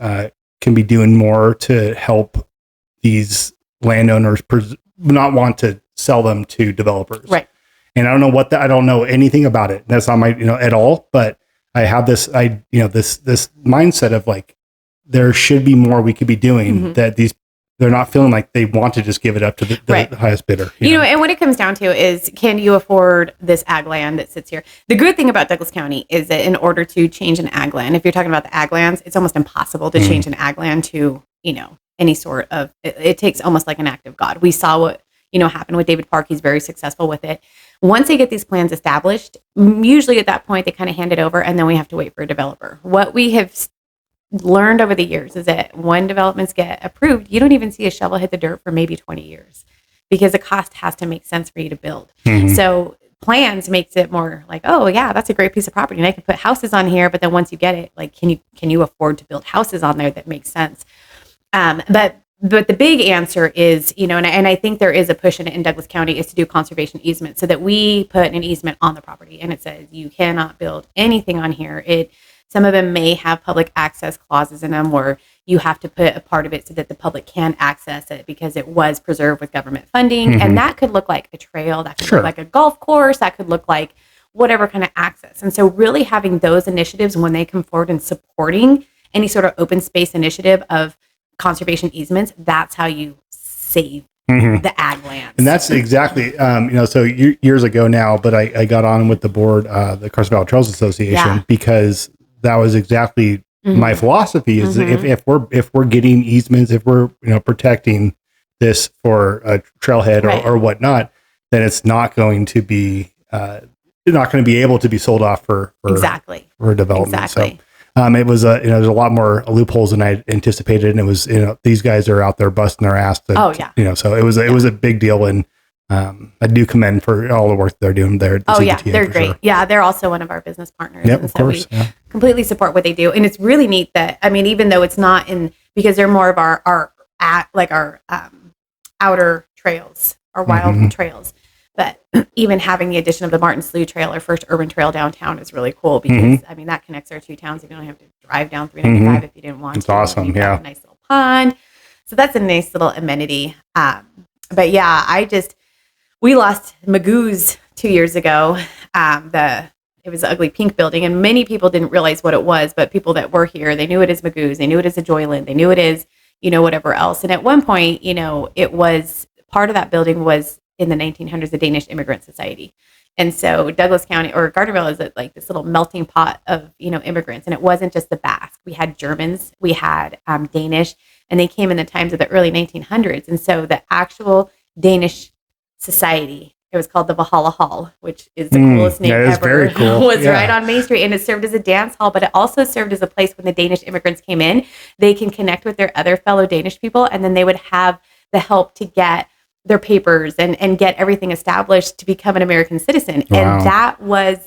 can be doing more to help these landowners not want to sell them to developers. Right. And I don't know I don't know anything about it. That's not my, at all, but I have this mindset of like, there should be more we could be doing that they're not feeling like they want to just give it up to the highest bidder. You know, and what it comes down to is, can you afford this ag land that sits here? The good thing about Douglas County is that in order to change an ag land, if you're talking about the ag lands, it's almost impossible to change an ag land to, any sort of, it takes almost like an act of God. We saw what, happened with David Park. He's very successful with it. Once they get these plans established, usually at that point, they kind of hand it over and then we have to wait for a developer. What we have learned over the years is that when developments get approved, you don't even see a shovel hit the dirt for maybe 20 years because the cost has to make sense for you to build. So plans makes it more like, oh yeah, that's a great piece of property and I can put houses on here. But then once you get it, like, can you afford to build houses on there that make sense? But the big answer is, and I think there is a push in Douglas County is to do conservation easement so that we put an easement on the property and it says you cannot build anything on here. Some of them may have public access clauses in them where you have to put a part of it so that the public can access it because it was preserved with government funding. And that could look like a trail, that could look like a golf course, that could look like whatever kind of access. And so really having those initiatives when they come forward and supporting any sort of open space initiative of conservation easements, that's how you save the ag lands. And that's exactly, so years ago now, but I got on with the board, the Carson Valley Trails Association, because that was exactly my philosophy is if we're getting easements, if we're, protecting this for a trailhead or whatnot, then it's not going to be, able to be sold off for development. Exactly. So, it was there's a lot more loopholes than I anticipated, and it was these guys are out there busting their ass. So it was a big deal, and I do commend for all the work they're doing there. They're great. Sure. Yeah, they're also one of our business partners. Yep, and of course. We completely support what they do, and it's really neat that even though it's not because they're more of our outer trails, our wild trails. But even having the addition of the Martin Slough Trail, our first urban trail downtown, is really cool because that connects our two towns. You don't have to drive down 395 if you didn't want to. It's awesome. A nice little pond, so that's a nice little amenity. But yeah, we lost Magoo's 2 years ago. It was the ugly pink building, and many people didn't realize what it was. But people that were here, they knew it as Magoo's, they knew it as a Joyland, they knew it as whatever else. And at one point, it was part of that building was in the 1900s, the Danish Immigrant Society. And so Douglas County or Gardnerville is like this little melting pot of, immigrants. And it wasn't just the Basque. We had Germans, we had Danish, and they came in the times of the early 1900s. And so the actual Danish society, it was called the Valhalla Hall, which is the coolest name ever. Very cool. Was right on Main Street. And it served as a dance hall, but it also served as a place when the Danish immigrants came in, they can connect with their other fellow Danish people. And then they would have the help to get their papers and get everything established to become an American citizen. Wow. And that was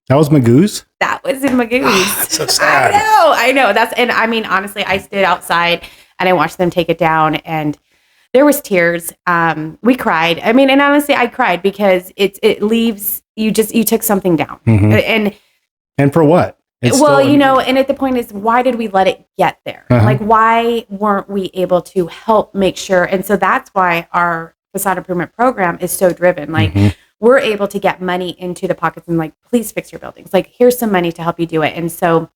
Magoo's? That was in Magoo's. So sad. I know. Honestly, I stood outside and I watched them take it down and there was tears. We cried. And honestly, I cried because it leaves you took something down. And for what? And at the point is, why did we let it get there? Like, why weren't we able to help make sure? And so that's why our facade improvement program is so driven. Like, we're able to get money into the pockets and like, please fix your buildings. Like, here's some money to help you do it. And so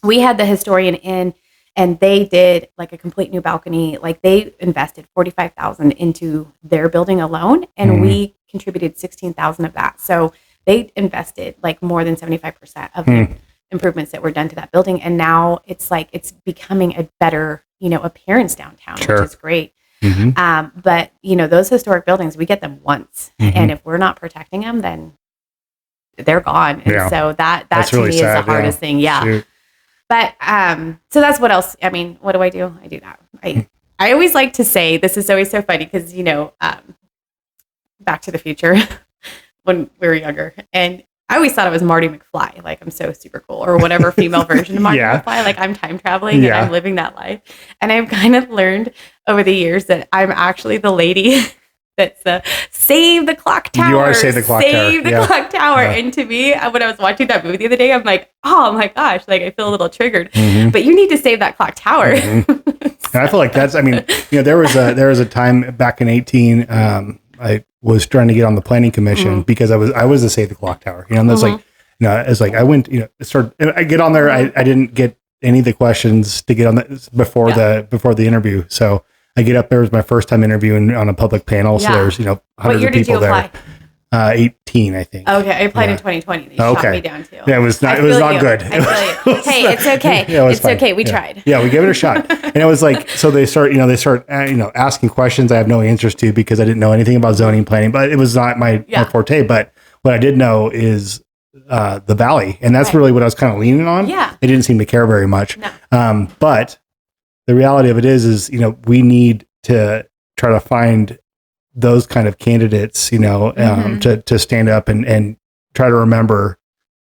we had the historian in, and they did like a complete new balcony. Like, they invested $45,000 into their building alone, and we contributed $16,000 of that. So they invested like more than 75% of improvements that were done to that building. And now it's like, it's becoming a better, appearance downtown, Sure. which is great. Mm-hmm. But those historic buildings, we get them once. Mm-hmm. And if we're not protecting them, then they're gone. And so that to really me sad, is the hardest thing. Yeah. Shoot. But, so that's what else, what do? I do that. I always like to say, this is always so funny because, Back to the Future when we were younger, and I always thought it was Marty McFly. Like, I'm so super cool, or whatever female version of Marty McFly. Like, I'm time traveling and I'm living that life. And I've kind of learned over the years that I'm actually the lady that's save the clock tower. You are Save the Clock Tower. Save the clock tower. Yeah. And to me, when I was watching that movie the other day, I'm like, oh my gosh, like I feel a little triggered. Mm-hmm. But you need to save that clock tower. Mm-hmm. And I feel like that's, there was a time back in 18, I was trying to get on the planning commission because I was a Save the Clock Tower, and that's like, it's like I went, I get on there. I didn't get any of the questions to get on before the interview. So I get up there. It was my first time interviewing on a public panel. So there's, hundreds of people there. 18, I think. Okay, I applied in 2020. They shot me down too. Yeah, it was not good. I feel you. Hey, it's okay. It's okay. We tried. Yeah, we gave it a shot. And it was like, so they start asking questions I have no answers to because I didn't know anything about zoning planning, but it was not my forte. But what I did know is the valley. And that's really what I was kind of leaning on. Yeah. They didn't seem to care very much. No. But the reality of it is, we need to try to find those kind of candidates, to stand up and try to remember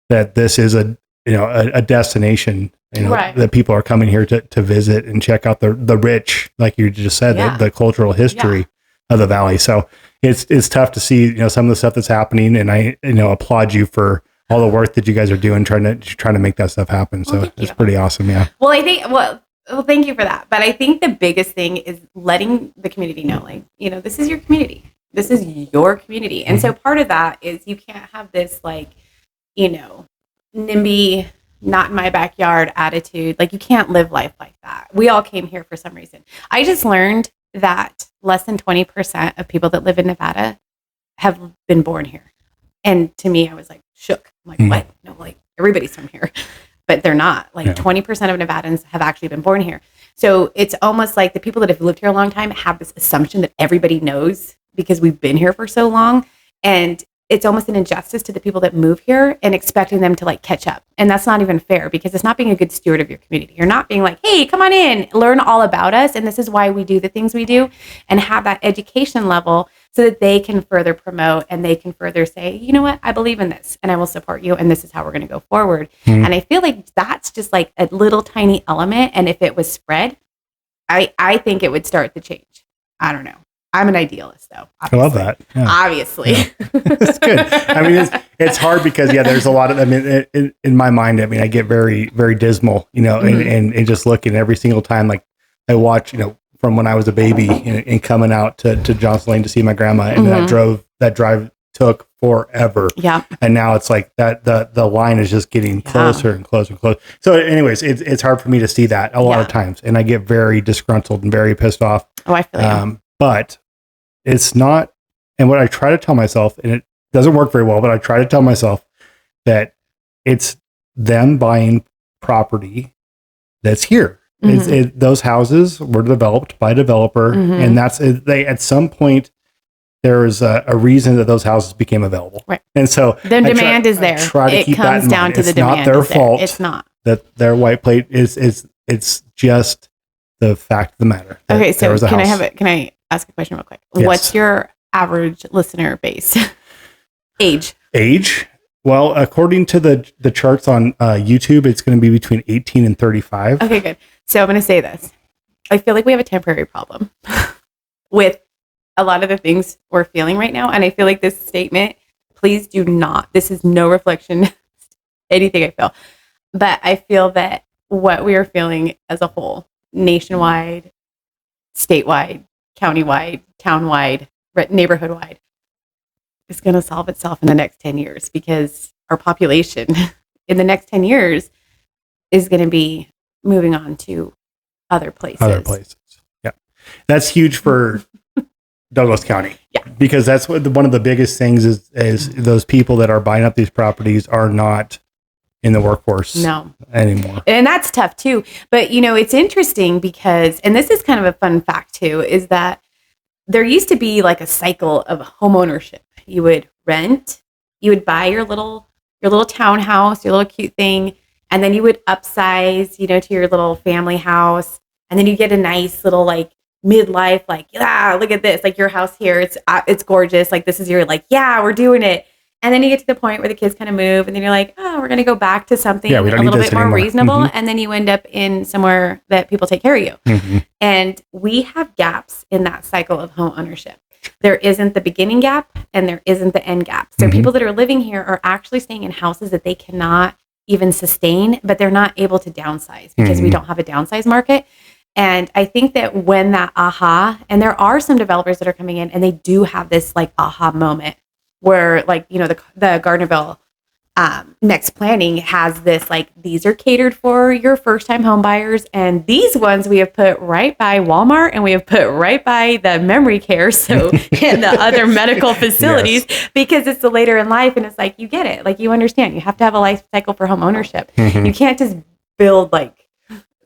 that this is a destination, that people are coming here to visit and check out the rich, like you just said, the cultural history of the valley. So it's tough to see, some of the stuff that's happening, and I, applaud you for all the work that you guys are doing, trying to make that stuff happen. So it's pretty awesome. Yeah. Well, I think, well, thank you for that. But I think the biggest thing is letting the community know, like, this is your community. This is your community. And so part of that is you can't have this, like, NIMBY, not in my backyard attitude. Like, you can't live life like that. We all came here for some reason. I just learned that less than 20% of people that live in Nevada have been born here. And to me, I was like shook. I'm like, what? No, like, everybody's from here. But they're not. Like 20% of Nevadans have actually been born here. So it's almost like the people that have lived here a long time have this assumption that everybody knows because we've been here for so long. And it's almost an injustice to the people that move here and expecting them to like catch up. And that's not even fair because it's not being a good steward of your community. You're not being like, hey, come on in, learn all about us. And this is why we do the things we do, and have that education level so that they can further promote and they can further say, you know what, I believe in this and I will support you. And this is how we're going to go forward. And I feel like that's just like a little tiny element. And if it was spread, I think it would start the change. I don't know. I'm an idealist, though. Obviously. I love that. Yeah. Obviously. Yeah. It's good. I mean, it's hard because, there's a lot of, in my mind, I get very, very dismal, and just looking every single time, like I watch, from when I was a baby and coming out to Johnson Lane to see my grandma, and that drive took forever. Yeah. And now it's like that, the line is just getting closer and closer and closer. So anyways, it's hard for me to see that a lot of times. And I get very disgruntled and very pissed off. Oh, I feel you. But it's not, and what I try to tell myself, and it doesn't work very well, but I try to tell myself that it's them buying property that's here. Those houses were developed by a developer, and they at some point there is a reason that those houses became available. Right. And so the demand is there. Try to it keep comes that down to the demand. It's not their fault. It's not that their white plate is. It's just the fact of the matter. Okay, so can I ask a question real quick? Yes. What's your average listener base? Age? Well, according to the charts on YouTube, it's going to be between 18 and 35. Okay, good. So I'm going to say this. I feel like we have a temporary problem with a lot of the things we're feeling right now. And I feel like this statement, please do not, this is no reflection, anything I feel. But I feel that what we are feeling as a whole, nationwide, statewide, countywide, townwide, neighborhood-wide, is going to solve itself in the next 10 years because our population in the next 10 years is going to be moving on to other places. Yeah. That's huge for Douglas County. Yeah. Because that's what one of the biggest things is those people that are buying up these properties are not in the workforce anymore. And that's tough too. But, it's interesting because, and this is kind of a fun fact too, is that there used to be like a cycle of home ownership. You would rent, you would buy your little townhouse, your little cute thing, and then you would upsize, to your little family house. And then you get a nice little like midlife, like, yeah, look at this, like your house here. It's gorgeous. Like this is your like, yeah, we're doing it. And then you get to the point where the kids kind of move and then you're like, oh, we're going to go back to something a little bit more reasonable. Mm-hmm. And then you end up in somewhere that people take care of you. Mm-hmm. And we have gaps in that cycle of home ownership. There isn't the beginning gap and there isn't the end gap. So people that are living here are actually staying in houses that they cannot even sustain, but they're not able to downsize because we don't have a downsize market. And I think that when that aha, and there are some developers that are coming in and they do have this like aha moment where like, the Gardnerville next planning has this like, these are catered for your first time home buyers. And these ones we have put right by Walmart and we have put right by the memory care. So and the other medical facilities, because it's the later in life. And it's like, you get it. Like you understand, you have to have a life cycle for home ownership. You can't just build like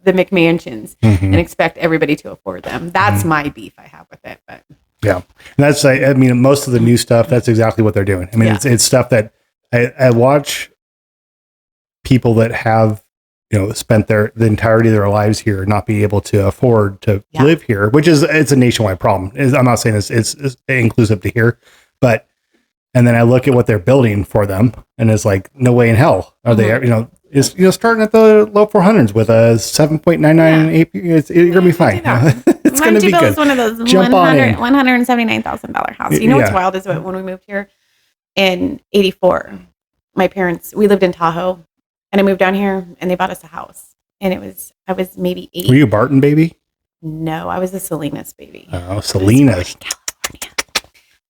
the McMansions and expect everybody to afford them. That's my beef I have with it. But yeah, and that's, most of the new stuff, that's exactly what they're doing. I mean, it's stuff that I watch people that have, spent the entirety of their lives here, not be able to afford to live here, which it's a nationwide problem. I'm not saying it's inclusive to here, but, and then I look at what they're building for them and it's like, no way in hell are they, starting at the low 400s with a 7.99 AP, you're going to be fine. It's going to be good. It's one of those $179,000 house. What's wild is when we moved here in 84, my parents, we lived in Tahoe and I moved down here and they bought us a house. And I was maybe 8. Were you a Barton baby? No, I was a Salinas baby. Oh, Salinas. California.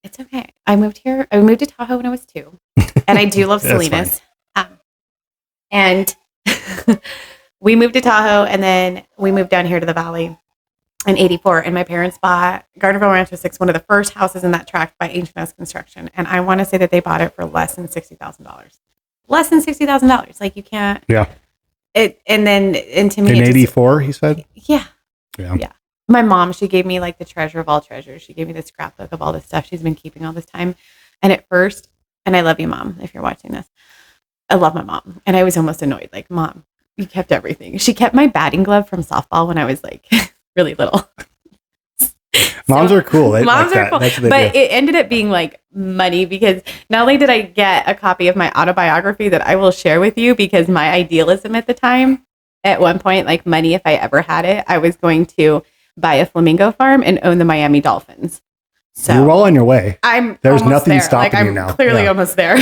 It's okay. I moved to Tahoe when I was 2 and I do love Salinas. And we moved to Tahoe and then we moved down here to the Valley in 84. And my parents bought Gardnerville Rancho 6, one of the first houses in that tract by HMS Construction. And I want to say that they bought it for less than $60,000. Less than $60,000. Like you can't. Yeah. And to me. In 84, he said? Yeah. My mom, she gave me like the treasure of all treasures. She gave me the scrapbook of all the stuff she's been keeping all this time. And at first, and I love you, Mom, if you're watching this. I love my mom. And I was almost annoyed. Like, Mom, you kept everything. She kept my batting glove from softball when I was like really little. Moms are cool. Moms are cool. But it ended up being like money because not only did I get a copy of my autobiography that I will share with you because my idealism at the time, at one point, like money, if I ever had it, I was going to buy a flamingo farm and own the Miami Dolphins. So you're well on your way. There's nothing stopping you now. I'm clearly almost there.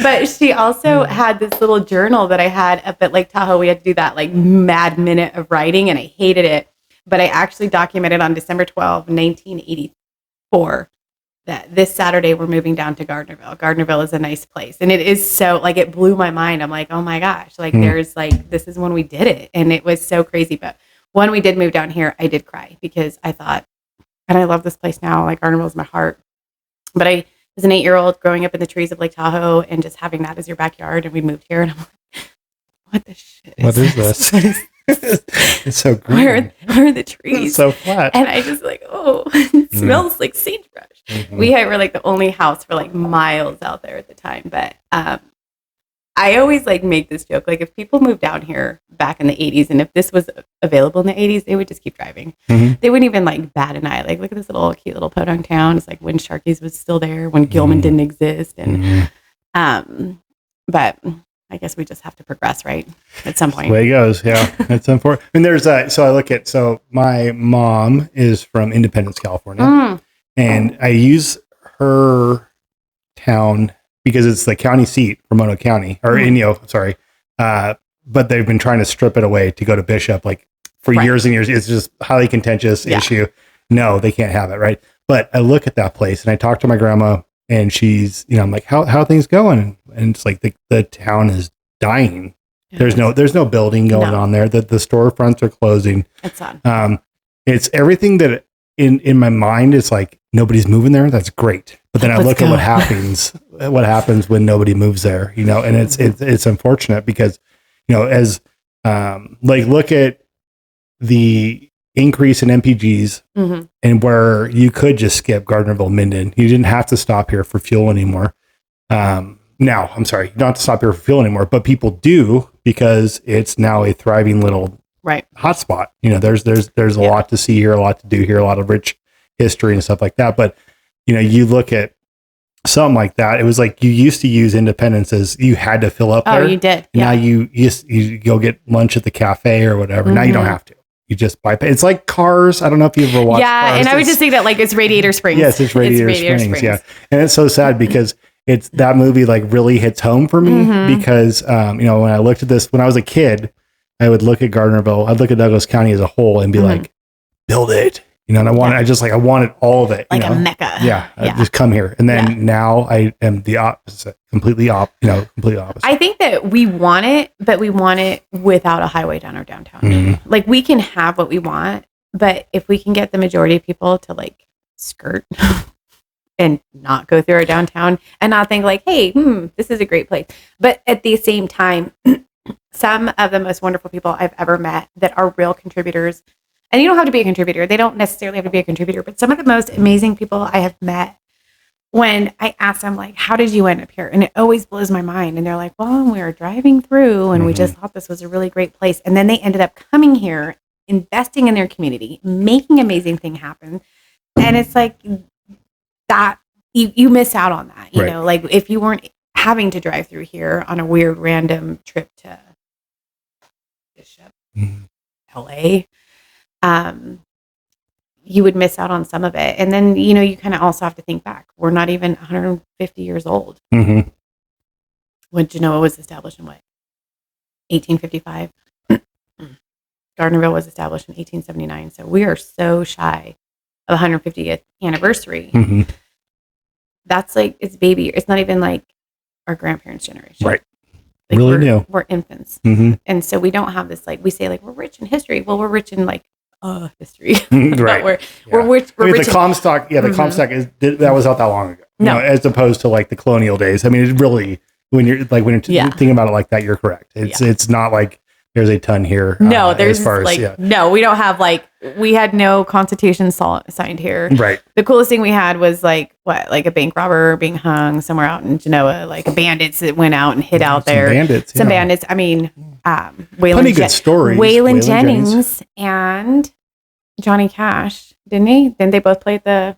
But she also had this little journal that I had up at Lake Tahoe. We had to do that like mad minute of writing and I hated it. But I actually documented on December 12, 1984, that this Saturday we're moving down to Gardnerville. Gardnerville is a nice place. And it is so, like, it blew my mind. I'm like, oh my gosh, like there's like, this is when we did it. And it was so crazy. But when we did move down here, I did cry because I thought, and I love this place now, like Gardnerville is my heart. But I was an 8-year-old growing up in the trees of Lake Tahoe and just having that as your backyard. And we moved here and I'm like, what the shit What is this? It's so green. Where are the trees? It's so flat. And I just like, it smells like sagebrush. Mm-hmm. We were like the only house for like miles out there at the time. But I always like make this joke. Like if people moved down here back in the 80s and if this was available in the 80s, they would just keep driving. Mm-hmm. They wouldn't even like bat an eye. Like look at this little cute little podunk town. It's like when Sharky's was still there, when Gilman didn't exist. And but I guess we just have to progress, right? At some point. The way it goes, yeah. That's important. I mean, so my mom is from Independence, California. And I use her town because it's the county seat for Mono County, or Inyo, sorry. But they've been trying to strip it away to go to Bishop, like for years and years. It's just highly contentious issue. No, they can't have it, right? But I look at that place and I talk to my grandma and she's, I'm like, how are things going? And it's like the town is dying. There's no building going on there. The storefronts are closing. It's sad. It's everything that in my mind is like nobody's moving there. That's great. But then I look at what happens what happens when nobody moves there, and it's unfortunate because, as like look at the increase in MPGs and where you could just skip Gardnerville, Minden. You didn't have to stop here for fuel anymore. Now, I'm sorry, you don't have to stop here for fuel anymore, but people do because it's now a thriving little hotspot. There's a lot to see here, a lot to do here, a lot of rich history and stuff like that. But, you look at something like that, it was like you used to use Independence as you had to fill up there. Oh, you did. Now you go get lunch at the cafe or whatever. Now you don't have to. You just bypass. It's like Cars. I don't know if you've ever watched Cars. And I would just think that like it's Radiator Springs. Yes, it's Radiator Springs. Yeah. And it's so sad because it's that movie like really hits home for me because, when I looked at this, when I was a kid, I would look at Gardnerville, I'd look at Douglas County as a whole and be like, build it. And I wanted all of it. Like a mecca. Yeah. Just come here. And then now I am the opposite, completely opposite. I think that we want it, but we want it without a highway down our downtown. Like we can have what we want, but if we can get the majority of people to like skirt and not go through our downtown and not think like, hey, this is a great place. But at the same time, some of the most wonderful people I've ever met that are real contributors. And you don't have to be a contributor. They don't necessarily have to be a contributor, but some of the most amazing people I have met, when I ask them like, how did you end up here? And it always blows my mind. And they're like, well, we were driving through and we just thought this was a really great place. And then they ended up coming here, investing in their community, making amazing things happen. And it's like that you miss out on that, you know, like if you weren't having to drive through here on a weird random trip to Bishop, LA, you would miss out on some of it. And then, you kind of also have to think back. We're not even 150 years old. When Genoa was established in what? 1855. Gardnerville was established in 1879. So we are so shy of 150th anniversary. That's like, it's baby. It's not even like our grandparents' generation. Right. Like really new. We're infants. And so we don't have this, like, we say like, we're rich in history. Well, we're rich in like, history. Right. we're rich. The Comstock, the Comstock that was not that long ago. As opposed to like the colonial days. I mean, it's really, when you're thinking about it like that, you're correct. It's not like there's a ton here. No, there's no, we don't have like, we had no constitution signed here. Right. The coolest thing we had was like a bank robber being hung somewhere out in Genoa, like bandits that went out and hid out there. Some bandits. I mean, plenty good stories. Waylon Jennings and Johnny Cash, didn't they both play at the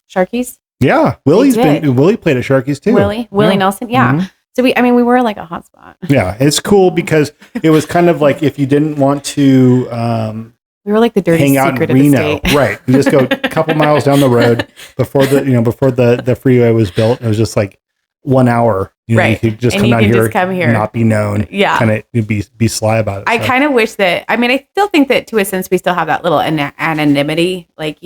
Sharkies? Yeah, Willie played at Sharkies too. Willie Nelson. Yeah. So we were like a hot spot. Yeah, it's cool because it was kind of like if you didn't want to we were like the dirty hang out secret in of Reno, the state. right? You just go a couple miles down the road before the freeway was built. It was just like 1 hour. You could just come down here, not be known. Yeah, kind of be sly about it. I kind of wish that. I mean, I still think that to a sense we still have that little anonymity. Like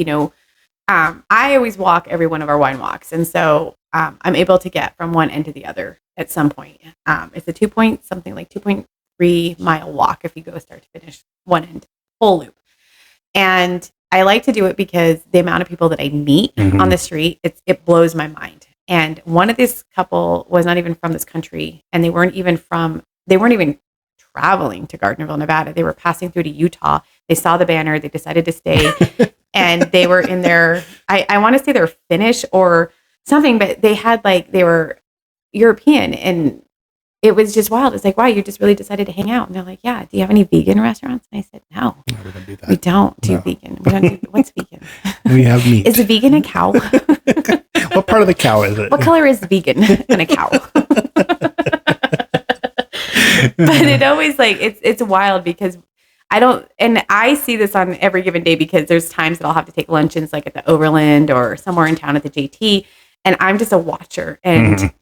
I always walk every one of our wine walks, and so I'm able to get from one end to the other at some point. It's a 2.3 mile walk if you go start to finish one end, full loop. And I like to do it because the amount of people that I meet on the street, it blows my mind. And one of this couple was not even from this country, and they weren't even traveling to Gardnerville, Nevada. They were passing through to Utah. They saw the banner. They decided to stay, and they were in their, I want to say they're Finnish or something, but they were European, and it was just wild. It's like, wow, you just really decided to hang out. And they're like, yeah, do you have any vegan restaurants? And I said, no, we don't do that. We don't do vegan. We don't do, what's vegan? We have meat. Is a vegan a cow? What part of the cow is it? What color is vegan and a cow? But it always like, it's wild because I see this on every given day because there's times that I'll have to take luncheons like at the Overland or somewhere in town at the JT. And I'm just a watcher, and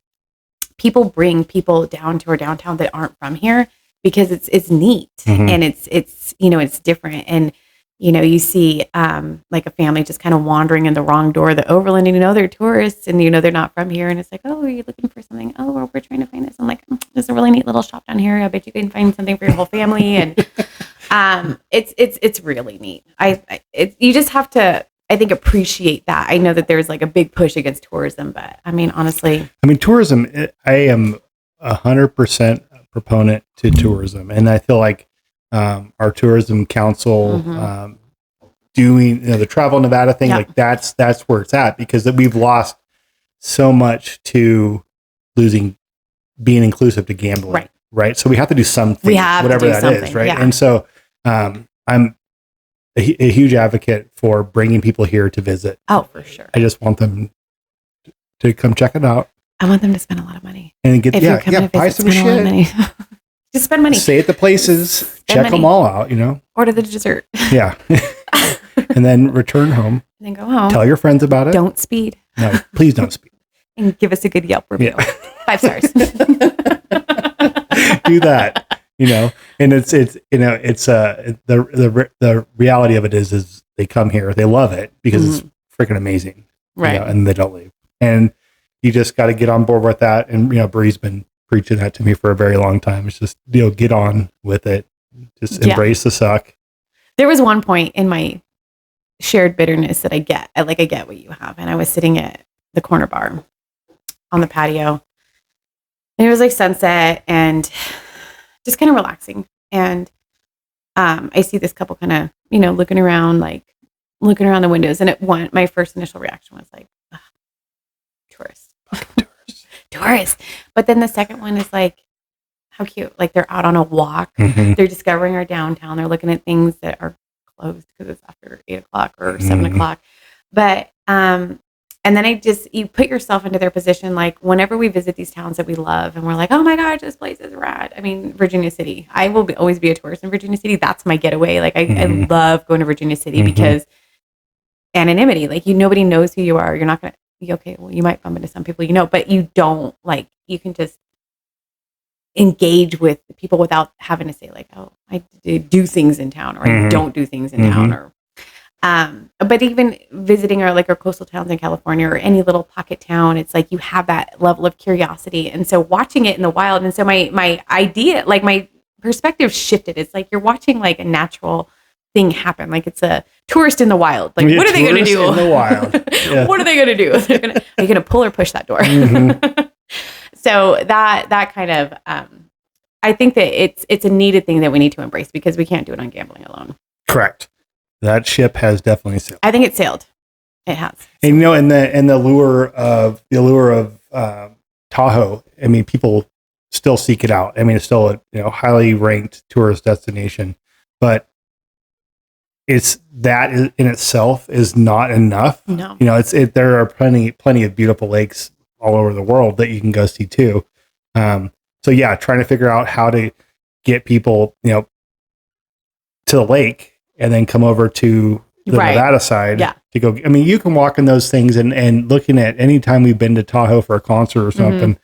people bring people down to our downtown that aren't from here because it's neat and it's different. And, you see like a family just kind of wandering in the wrong door of the Overland, and they're tourists and they're not from here. And it's like, oh, are you looking for something? Oh, we're trying to find this. I'm like, there's a really neat little shop down here. I bet you can find something for your whole family. And it's really neat. You just have to I think appreciate that. I know that there's like a big push against tourism, but I mean, honestly, tourism, I am 100% proponent to tourism. And I feel like our tourism council doing the Travel Nevada thing, like that's where it's at, because we've lost so much to being inclusive to gambling. Right. So we have to do something, whatever that is. Right. Yeah. And so I'm a huge advocate for bringing people here to visit. Oh, for sure. I just want them to come check it out. I want them to spend a lot of money and get buy some shit. Just spend money. Stay at the places, check them all out. Order the dessert. Yeah, and then return home. And then go home. Tell your friends about it. Don't speed. No, please don't speed. And give us a good Yelp review. Yeah. 5 stars. Do that. And it's the reality of it is they come here, they love it because it's freaking amazing, right? And they don't leave. And you just got to get on board with that. And Bree's been preaching that to me for a very long time. It's just get on with it, just embrace the suck. There was one point in my shared bitterness that I get what you have, and I was sitting at the corner bar on the patio, and it was like sunset and just kind of relaxing. And I see this couple kind of, looking around the windows. And my first initial reaction was like, tourists. But then the second one is like, how cute. Like they're out on a walk. They're discovering our downtown. They're looking at things that are closed because it's after 8 o'clock or 7 o'clock. But, and then you put yourself into their position. Like whenever we visit these towns that we love and we're like, oh my gosh, this place is rad. I mean, Virginia City, I will always be a tourist in Virginia City. That's my getaway. Like I love going to Virginia City because anonymity, like nobody knows who you are. You're not going to be okay. Well, you might bump into some people, but you don't you can just engage with people without having to say like, oh, I do things in town or I don't do things in town or, but even visiting our coastal towns in California or any little pocket town, it's like you have that level of curiosity. And so watching it in the wild. And so my idea, my perspective shifted. It's like you're watching like a natural thing happen. Like it's a tourist in the wild. Like, what are they going to do? In the wild. Yeah. What are they going to do? Are you going to pull or push that door? So that kind of, I think that it's a needed thing that we need to embrace because we can't do it on gambling alone. Correct. That ship has definitely sailed. I think it sailed. It has. And and the allure of Tahoe. I mean, people still seek it out. I mean, it's still a highly ranked tourist destination, but it's that in itself is not enough. No, there are plenty of beautiful lakes all over the world that you can go see too. So yeah, trying to figure out how to get people to the lake. And then come over to the Nevada side to go. I mean, you can walk in those things and looking at any time we've been to Tahoe for a concert or something,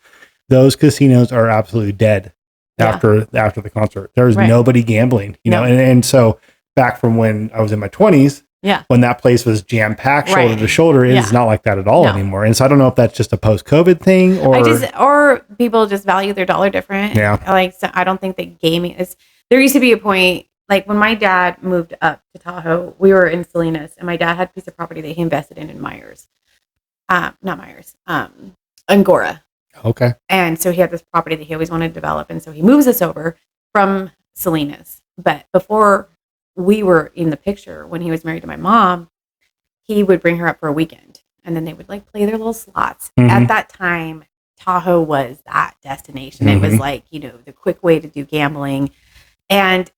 those casinos are absolutely dead after the concert. There's nobody gambling, and so back from when I was in my 20s, when that place was jam packed shoulder to shoulder, it's not like that at all anymore. And so I don't know if that's just a post-COVID thing or people just value their dollar different. Yeah. So I don't think that gaming is, there used to be a point, like when my dad moved up to Tahoe, we were in Salinas, and my dad had a piece of property that he invested in Myers. Angora. Okay. And so he had this property that he always wanted to develop. And so he moves us over from Salinas. But before we were in the picture, when he was married to my mom, he would bring her up for a weekend. And then they would play their little slots. At that time, Tahoe was that destination. It was the quick way to do gambling. And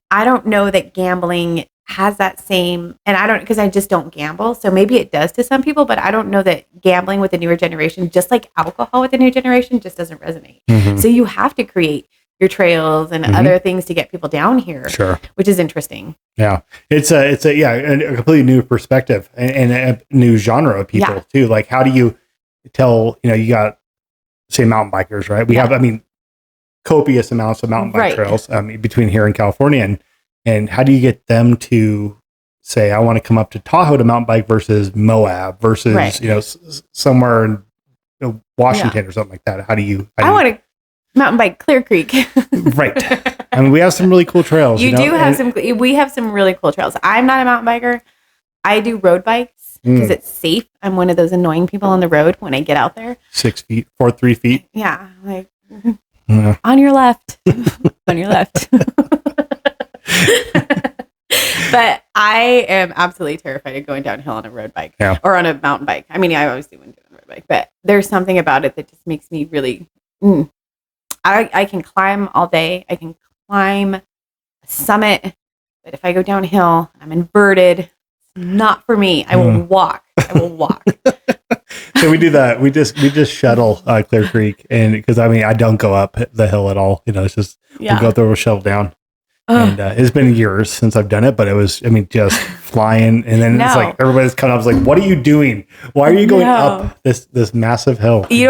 I don't know that gambling has that same, and because I just don't gamble. So maybe it does to some people, but I don't know that gambling with the newer generation, just like alcohol with the new generation, just doesn't resonate. So you have to create your trails and other things to get people down here. Sure. Which is interesting. Yeah. It's a completely new perspective and a new genre of people too. Like, how do you tell, you got, say, mountain bikers, right? We have, copious amounts of mountain bike trails between here and California, and how do you get them to say, I want to come up to Tahoe to mountain bike versus Moab versus somewhere in Washington or something like that? How do you I want to mountain bike Clear Creek. Right. I mean, we have some really cool trails. We have some really cool trails. I'm not a mountain biker. I do road bikes because it's safe. I'm one of those annoying people on the road when I get out there. 6 feet, 3 feet. Yeah. Like, on your left. On your left. But I am absolutely terrified of going downhill on a road bike or on a mountain bike. I mean, I obviously wouldn't do it on a road bike, but there's something about it that just makes me really, I can climb all day. I can climb a summit, but if I go downhill, I'm inverted. Not for me. I will walk. I will walk. So we do that. We just shuttle Clear Creek, and because I don't go up the hill at all. It's just we'll go through, we'll shuttle down. And it's been years since I've done it, but it was, just flying. And then it's like everybody's coming up. It's like, what are you doing? Why are you going up this massive hill? You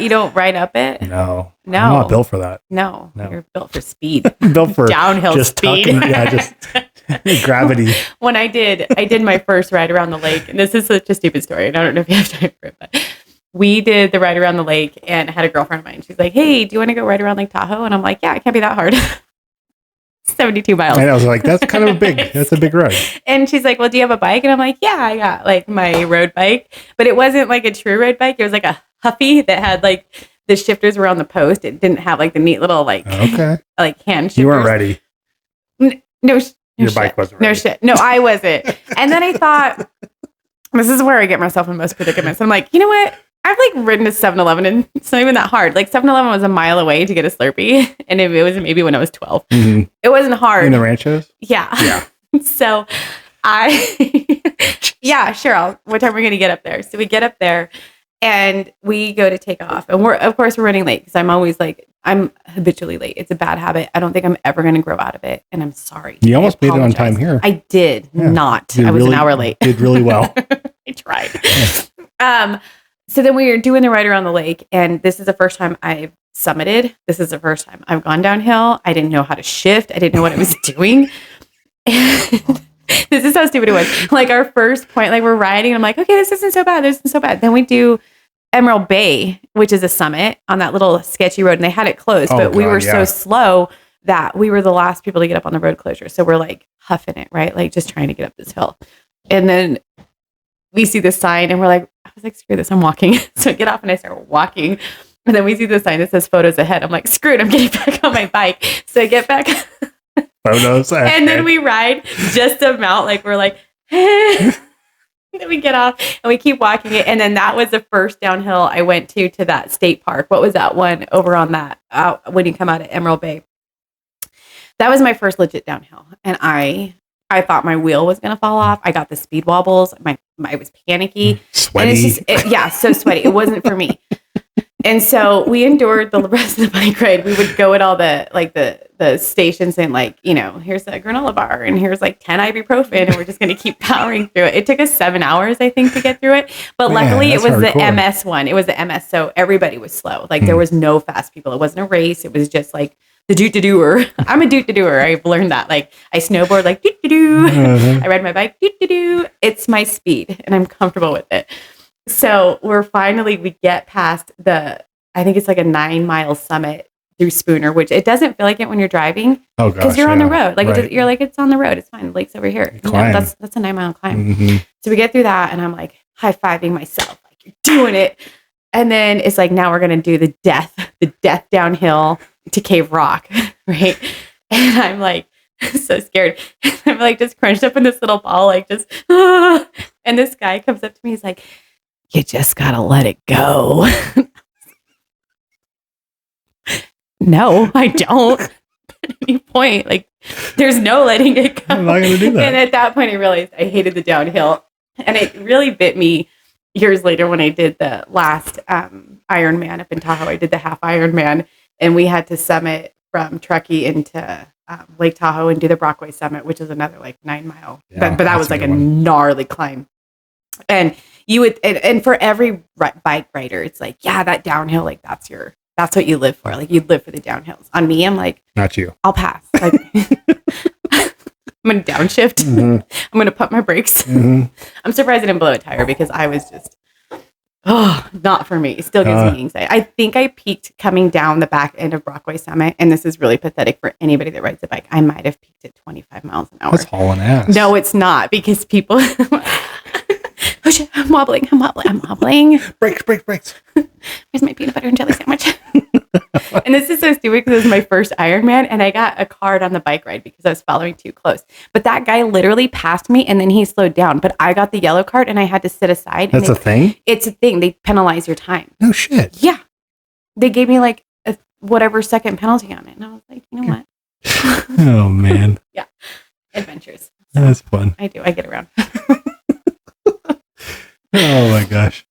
don't ride up it? No. I'm not built for that. No. You're built for speed. Built for downhill just speed. Just gravity. When I did my first ride around the lake, and this is such a stupid story, and I don't know if you have time for it, but we did the ride around the lake, and I had a girlfriend of mine. She's like, hey, do you want to go ride around Lake Tahoe? And I'm like, yeah, it can't be that hard. 72 miles. And I was like, that's kind of that's a big ride. And she's like, well, do you have a bike? And I'm like, yeah, I got like my road bike, but it wasn't like a true road bike. It was like a Huffy that had like the shifters were on the post. It didn't have like the neat little like hand shifters. You weren't ready. No, your bike wasn't ready. No shit. No, I wasn't. And then I thought, this is where I get myself in most predicaments. I'm like, you know what? I've like ridden to 7-Eleven and it's not even that hard. Like 7-Eleven was a mile away to get a Slurpee. And it was maybe when I was 12. It wasn't hard. In the ranchos? Yeah. So yeah, sure. What time are we going to get up there? So we get up there and we go to take off. And we're running late because I'm habitually late. It's a bad habit. I don't think I'm ever going to grow out of it. And I'm sorry. You almost made it on time here. I did not. I was an hour late. Did really well. I tried. So then we were doing the ride around the lake, and this is the first time I've summited. This is the first time I've gone downhill. I didn't know how to shift. I didn't know what I was doing. And this is how stupid it was. Like our first point, like we're riding, and I'm like, okay, this isn't so bad. This isn't so bad. Then we do Emerald Bay, which is a summit on that little sketchy road, and they had it closed, but we were so slow that we were the last people to get up on the road closure. So we're like huffing it, right? Like just trying to get up this hill. And then we see this sign and I was like, screw this, I'm walking. So I get off and I start walking. And then we see the sign that says photos ahead. I'm like, screw it, I'm getting back on my bike. So I get back. Photos ahead. And then we ride just a mount. Like we're like, then we get off and we keep walking it. And then that was the first downhill I went to that state park. What was that one over on that, when you come out of Emerald Bay? That was my first legit downhill. And I thought my wheel was going to fall off. I got the speed wobbles. I was panicky. Sweaty. And it's just, so sweaty. It wasn't for me. And so we endured the rest of the bike ride. We would go at all the stations and here's a granola bar and here's like 10 ibuprofen and we're just going to keep powering through it. It took us 7 hours, I think, to get through it. But luckily it was hardcore. The MS one. It was the MS. So everybody was slow. Like there was no fast people. It wasn't a race. It was just like the doot-to-doer. I'm a doot-to-doer. I've learned that. Like I snowboard like doot-to-doo. I ride my bike doot-to-doo. It's my speed and I'm comfortable with it. So we get past I think it's like a 9-mile summit through Spooner, which it doesn't feel like it when you're driving. Oh, gosh. Because you're on the road. Like you're like, it's on the road. It's fine. The lake's over here. That's a 9-mile climb. So we get through that and I'm like high-fiving myself. Like you're doing it. And then it's like, now we're going to do the death downhill to Cave Rock. Right. And I'm like, so scared. I'm like just crunched up in this little ball, like just, and this guy comes up to me. He's like, you just got to let it go. No, I don't. At any point, like there's no letting it go. I'm not going to do that. And at that point I realized I hated the downhill. And it really bit me years later when I did the last Ironman up in Tahoe. I did the half Ironman and we had to summit from Truckee into Lake Tahoe and do the Brockway Summit, which is another like 9-mile. But that was like a gnarly climb. And you would, and for every bike rider, it's like, yeah, that downhill, like that's what you live for. Like you live for the downhills. On me, I'm like, not you. I'll pass. Like, I'm going to downshift. I'm going to pump my brakes. I'm surprised I didn't blow a tire because I was just Oh, not for me. It still gives me anxiety. I think I peaked coming down the back end of Brockway Summit, and this is really pathetic for anybody that rides a bike. I might have peaked at 25 miles an hour. That's hauling ass. No, it's not, because people... Oh shit, I'm wobbling. Brakes. Where's my peanut butter and jelly sandwich? And this is so stupid because it was my first Ironman, and I got a card on the bike ride because I was following too close. But that guy literally passed me, and then he slowed down. But I got the yellow card, and I had to sit aside. That's a thing? It's a thing. They penalize your time. No shit. Yeah. They gave me like a whatever second penalty on it. And I was like, you know what? Oh, man. Yeah. Adventures. That's fun. I do. I get around. Oh my gosh.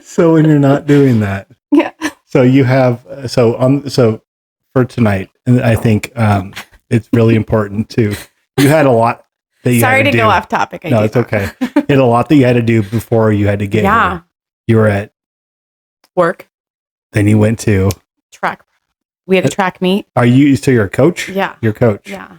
So when you're not doing that, yeah. So you have so for tonight, and I think it's really important too. You had a lot that you Sorry had to to do. go off topic. No, it's okay. You had a lot that you had to do before you had to get here. You were at work. Then you went to track. We had a track meet. So you're a coach? Yeah. You're a coach. Yeah.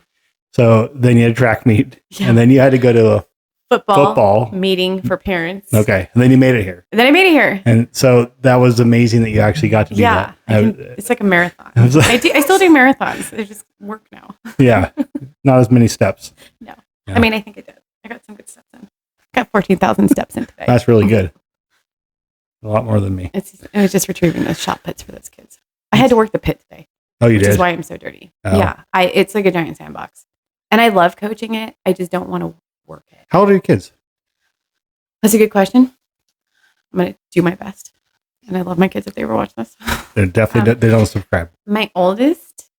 So then you had a track meet, yeah. And then you had to go to a football meeting for parents. Okay. And then you made it here. And then I made it here. And so that was amazing that you actually got to do that. It's like a marathon. I still do marathons. They just work now. Yeah. Not as many steps. No. Yeah. I mean, I think I did. I got some good steps in. Got 14,000 steps in today. That's really good. A lot more than me. It was just retrieving those shot pits for those kids. I had to work the pit today. Oh, you did? Which is why I'm so dirty. Oh. Yeah. It's like a giant sandbox. And I love coaching it. I just don't want to work it. How old are your kids? That's a good question. I'm going to do my best. And I love my kids if they ever watch this. They're definitely, they don't subscribe. My oldest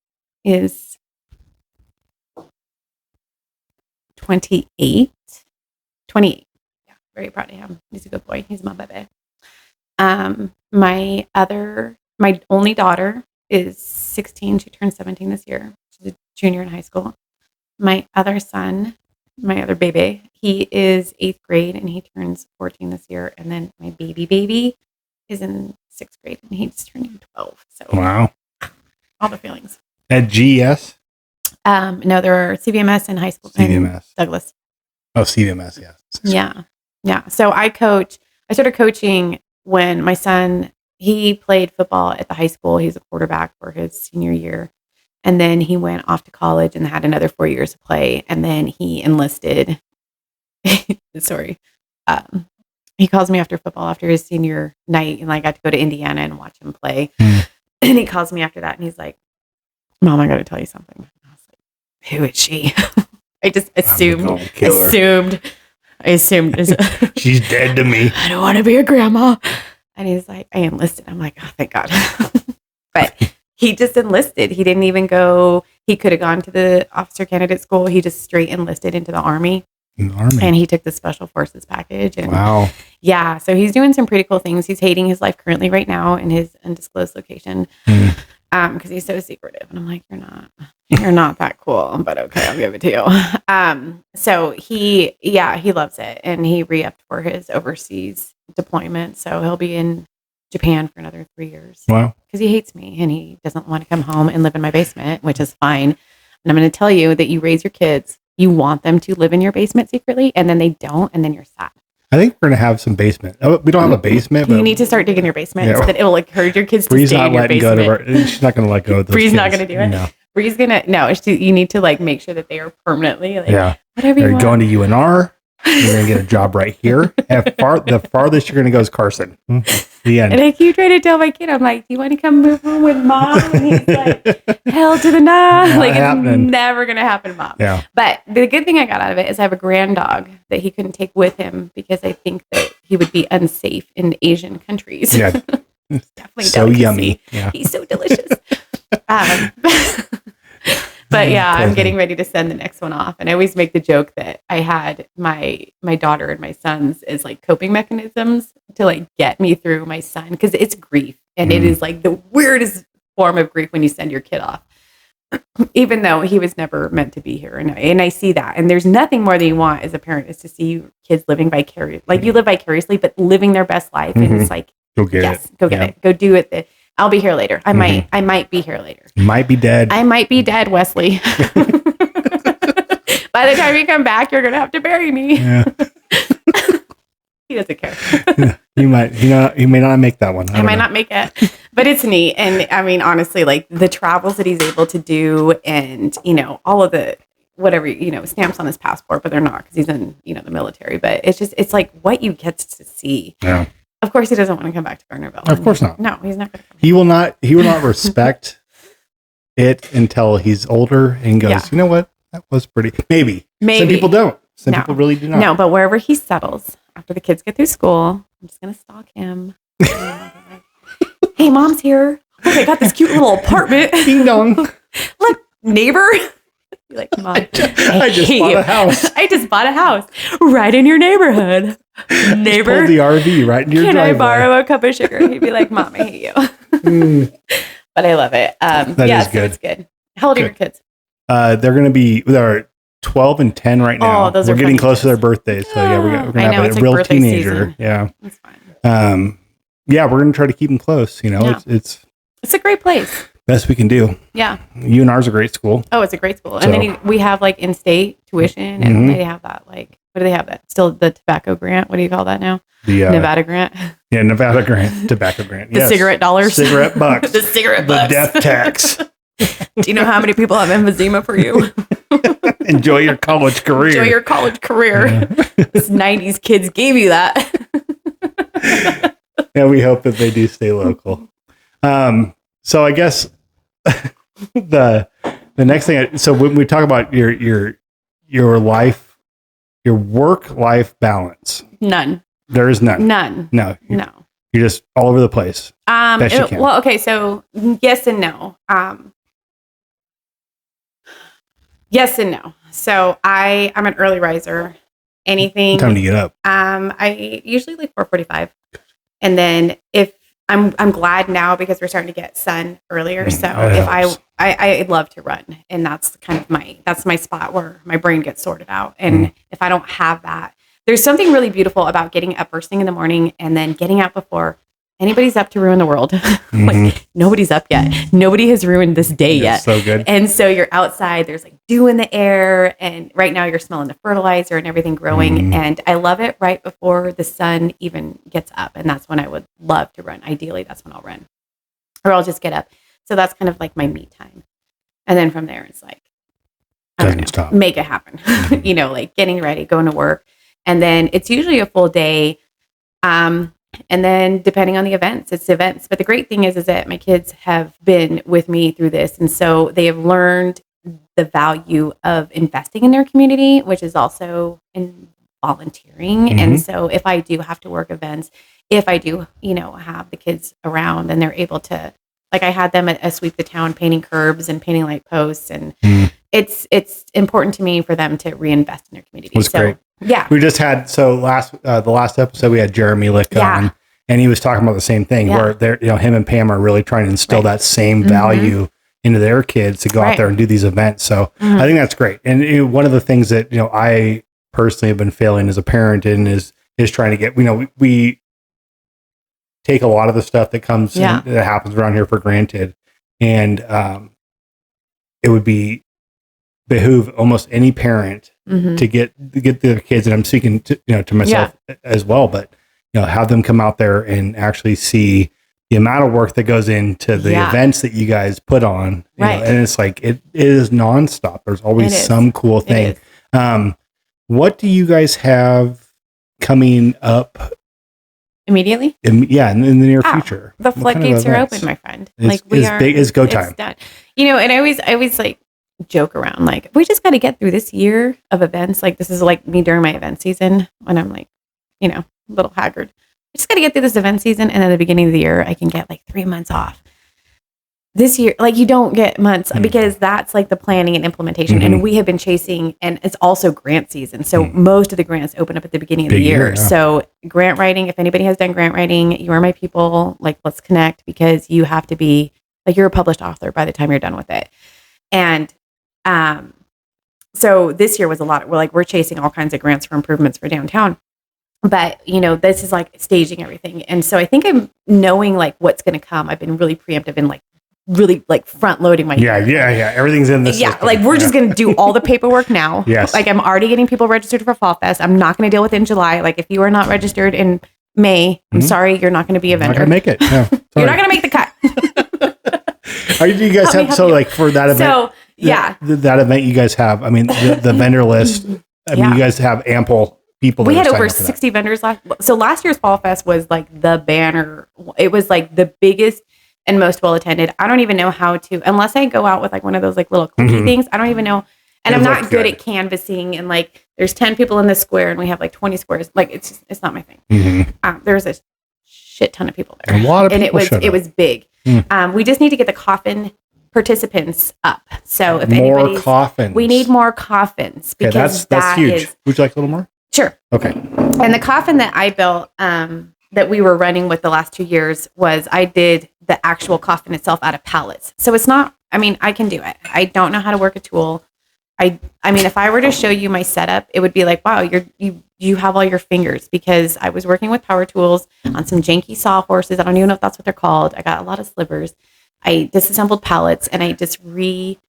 is 28. 28. Yeah, very proud of him. He's a good boy. He's my baby. My only daughter is 16. She turned 17 this year. She's a junior in high school. My other son, my other baby, he is 8th grade and he turns 14 this year. And then my baby is in 6th grade and he's turning 12. So wow, all the feelings. At GS? No, there are CVMS in high school. CVMS. Douglas. Oh, CVMS, yeah. Yeah. So I started coaching when my son, he played football at the high school. He's a quarterback for his senior year. And then he went off to college and had another 4 years to play. And then he enlisted. Sorry. He calls me after football after his senior night. And I got to go to Indiana and watch him play. And he calls me after that and he's like, Mom, I got to tell you something. And I was like, who is she? I just assumed. She's dead to me. I don't want to be a grandma. And he's like, I enlisted. I'm like, oh, thank God. But he just enlisted. He didn't even go. He could have gone to the officer candidate school. He just straight enlisted into the Army. And he took the Special Forces package. And wow. Yeah. So he's doing some pretty cool things. He's hating his life currently right now in his undisclosed location. Because he's so secretive. And I'm like, you're not that cool, but okay, I'll give it to you. So he loves it. And he re-upped for his overseas deployment. So he'll be in Japan for another 3 years. Wow. Because he hates me and he doesn't want to come home and live in my basement, which is fine. And I'm going to tell you that you raise your kids, you want them to live in your basement secretly, and then they don't, and then you're sad. I think we're going to have some basement. We don't have a basement. You need to start digging your basement so that it will encourage your kids to stay in your basement. She's not going to let go of those Bree's kids. not going to do it. No. Bree's going to, you need to make sure that they are permanently, whatever you want. You're going to UNR. You're going to get a job right here. The farthest you're going to go is Carson. The end. And I keep trying to tell my kid, I'm like, do you want to come move home with Mom? And he's like, hell to the no. It's never going to happen, Mom. Yeah. But the good thing I got out of it is I have a grand dog that he couldn't take with him because I think that he would be unsafe in Asian countries. Yeah. Definitely so delicacy. Yummy. Yeah. He's so delicious. But yeah, I'm getting ready to send the next one off. And I always make the joke that I had my daughter and my sons as coping mechanisms to get me through my son. Because it's grief. And it is the weirdest form of grief when you send your kid off. Even though he was never meant to be here. And I see that. And there's nothing more that you want as a parent is to see your kids living vicariously. You live vicariously, but living their best life. And it's go get it. Go get it. Go do it. I'll be here later. I might be here later. You might be dead. I might be dead, Wesley. By the time you come back, you're going to have to bury me. Yeah. He doesn't care. You may not make that one. I might not make it, but it's neat. And I mean, honestly, like the travels that he's able to do and, all of the, whatever, stamps on his passport, but they're not because he's in, the military. But it's like what you get to see. Yeah. Of course, he doesn't want to come back to Gardnerville. Of course not. No, he's not going to come. He will not respect it until he's older and goes, you know what? That was pretty. Maybe. Some people don't. Some people really do not. No, but wherever he settles, after the kids get through school, I'm just going to stalk him. Hey, mom's here. Look, I got this cute little apartment. Ding dong. Look, neighbor. Be like, Mom, I just bought a house. I just bought a house right in your neighborhood. Neighbor. Pulled the RV right in your driveway. Can I borrow a cup of sugar? He'd be like, Mom, I hate you. But I love it. That is good. So it's good. How old are your kids? They're going to be, they're 12 and 10 right now. Oh, those we're are getting fun close to their ages. birthdays. So yeah, we're going to have it's a like real birthday teenager. season. Yeah. That's fine. Yeah, we're going to try to keep them close. It's a great place. Best we can do. Yeah. UNR's a great school. Oh, it's a great school. And then we have like in-state tuition and they have that like, what do they have that? Still the tobacco grant. What do you call that now? The Nevada grant. Yeah, Nevada grant, tobacco grant. The cigarette dollars. Cigarette bucks. The cigarette the bucks. death tax. Do you know how many people have emphysema for you? Enjoy your college career. Enjoy your college career. Yeah. This 90s kids gave you that. Yeah, we hope that they do stay local. So I guess the next thing. So when we talk about your life, your work-life balance, None. there is none. None. No. No. You're just all over the place. Best you can. Well, okay. So yes and no. Yes and no. So I'm an early riser. Anything. What time to get up? I usually like 4:45, and then if I'm glad now because we're starting to get sun earlier. So if I love to run, and that's kind of my spot where my brain gets sorted out. And if I don't have that, there's something really beautiful about getting up first thing in the morning and then getting out before anybody's up to ruin the world. Like nobody's up yet. Nobody has ruined this day yet. So good. And so you're outside, there's like dew in the air. And right now you're smelling the fertilizer and everything growing. And I love it right before the sun even gets up. And that's when I would love to run. Ideally, that's when I'll run or I'll just get up. So that's kind of like my me time. And then from there, it's like, Doesn't stop. Make it happen, like getting ready, going to work. And then it's usually a full day. And then depending on the events, it's events. But the great thing is that my kids have been with me through this. And so they have learned the value of investing in their community, which is also in volunteering. And so if I do have to work events, if I do, have the kids around and they're able to, like I had them at Sweep the Town painting curbs and painting light posts. And it's important to me for them to reinvest in their community. That's great. Yeah. We just had, the last episode we had Jeremy Lick on, and he was talking about the same thing where they're, him and Pam are really trying to instill that same value into their kids to go out there and do these events. So I think that's great. And one of the things that, I personally have been failing as a parent in is trying to get, we take a lot of the stuff that comes that happens around here for granted. And it would behoove almost any parent to get their kids, and I'm speaking to myself as well, but have them come out there and actually see the amount of work that goes into the events that you guys put on. And it's like it is nonstop. There's always some cool thing. What do you guys have coming up immediately? In the near future. The floodgates are open, my friend. It's go time. It's done. And I always like joke around, like, we just got to get through this year of events. Like, this is like me during my event season when I'm like, a little haggard. I just got to get through this event season. And at the beginning of the year, I can get like 3 months off. This year, like, you don't get months because that's like the planning and implementation. And we have been chasing, and it's also grant season. So most of the grants open up at the beginning of the year. So grant writing, if anybody has done grant writing, you are my people. Like, let's connect, because you have to be like, you're a published author by the time you're done with it. And so this year was a lot. We're chasing all kinds of grants for improvements for downtown. But, this is like staging everything. And so I think I'm knowing like what's going to come. I've been really preemptive in like really like front loading my year. Yeah. Everything's in this. Yeah, system. like we're just going to do all the paperwork now. Yes. Like I'm already getting people registered for Fall Fest. I'm not going to deal with it in July. Like if you are not registered in May, I'm sorry, you're not going to be a vendor. Not going to make it. Yeah, you're not going to make the cut. Do you guys have, so like for that event? So yeah. That event you guys have, I mean, the vendor list, I mean, you guys have ample people. We had over 60 vendors last year's Fall Fest was like the banner. It was like the biggest and most well attended. I don't even know how to, unless I go out with like one of those like little clicky things. I don't even know. And I'm not good at canvassing, and like there's 10 people in the square and we have like 20 squares. Like it's not my thing. There's a shit ton of people there. A lot of people. And it was big. We just need to get the coffin participants up. So if more coffins, we need more coffins because that's huge. Would you like a little more? Sure. Okay. And the coffin that I built, that we were running with the last 2 years was I did the actual coffin itself out of pallets. So it's not, I mean, I can do it. I don't know how to work a tool. I mean, if I were to show you my setup, it would be like, wow, you have all your fingers, because I was working with power tools on some janky sawhorses. I don't even know if that's what they're called. I got a lot of slivers. I disassembled pallets and I just reused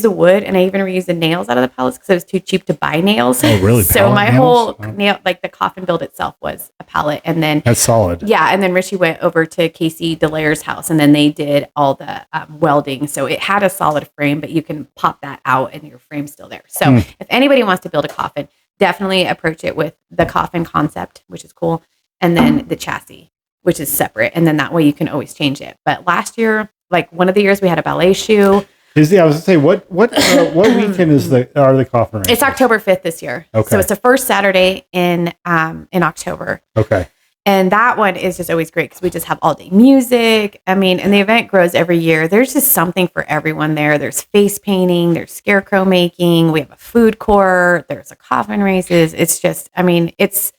the wood, and I even reused the nails out of the pallets because it was too cheap to buy nails. Oh, really? So my whole nail, like the coffin build itself was a pallet. And then that's solid. Yeah. And then Richie went over to Casey DeLayer's house, and then they did all the welding. So it had a solid frame, but you can pop that out and your frame's still there. So if anybody wants to build a coffin, definitely approach it with the coffin concept, which is cool. And then the chassis, which is separate. And then that way you can always change it. But last year, like one of the years we had a ballet shoe. I was gonna say, what weekend are the coffin races? It's October 5th this year. Okay. So it's the first Saturday in October. Okay. And that one is just always great because we just have all day music. I mean, and the event grows every year. There's just something for everyone there. There's face painting, there's scarecrow making, we have a food court, there's a coffin races. It's just, I mean, it's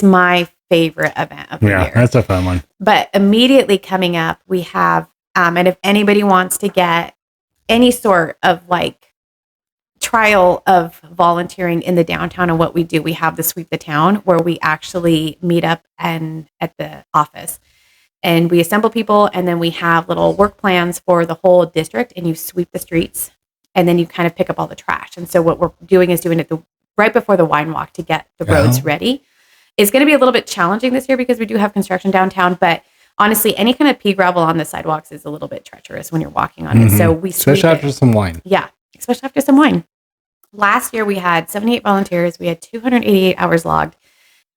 my favorite event of the year. Yeah, that's a fun one. But immediately coming up, we have, and if anybody wants to get any sort of like trial of volunteering in the downtown and what we do, we have the Sweep the Town, where we actually meet up and at the office and we assemble people, and then we have little work plans for the whole district, and you sweep the streets and then you kind of pick up all the trash. And so what we're doing is doing it right before the wine walk to get the roads ready. It's going to be a little bit challenging this year because we do have construction downtown, but honestly, any kind of pea gravel on the sidewalks is a little bit treacherous when you're walking on it. So we especially after some wine. Yeah, especially after some wine. Last year we had 78 volunteers. We had 288 hours logged,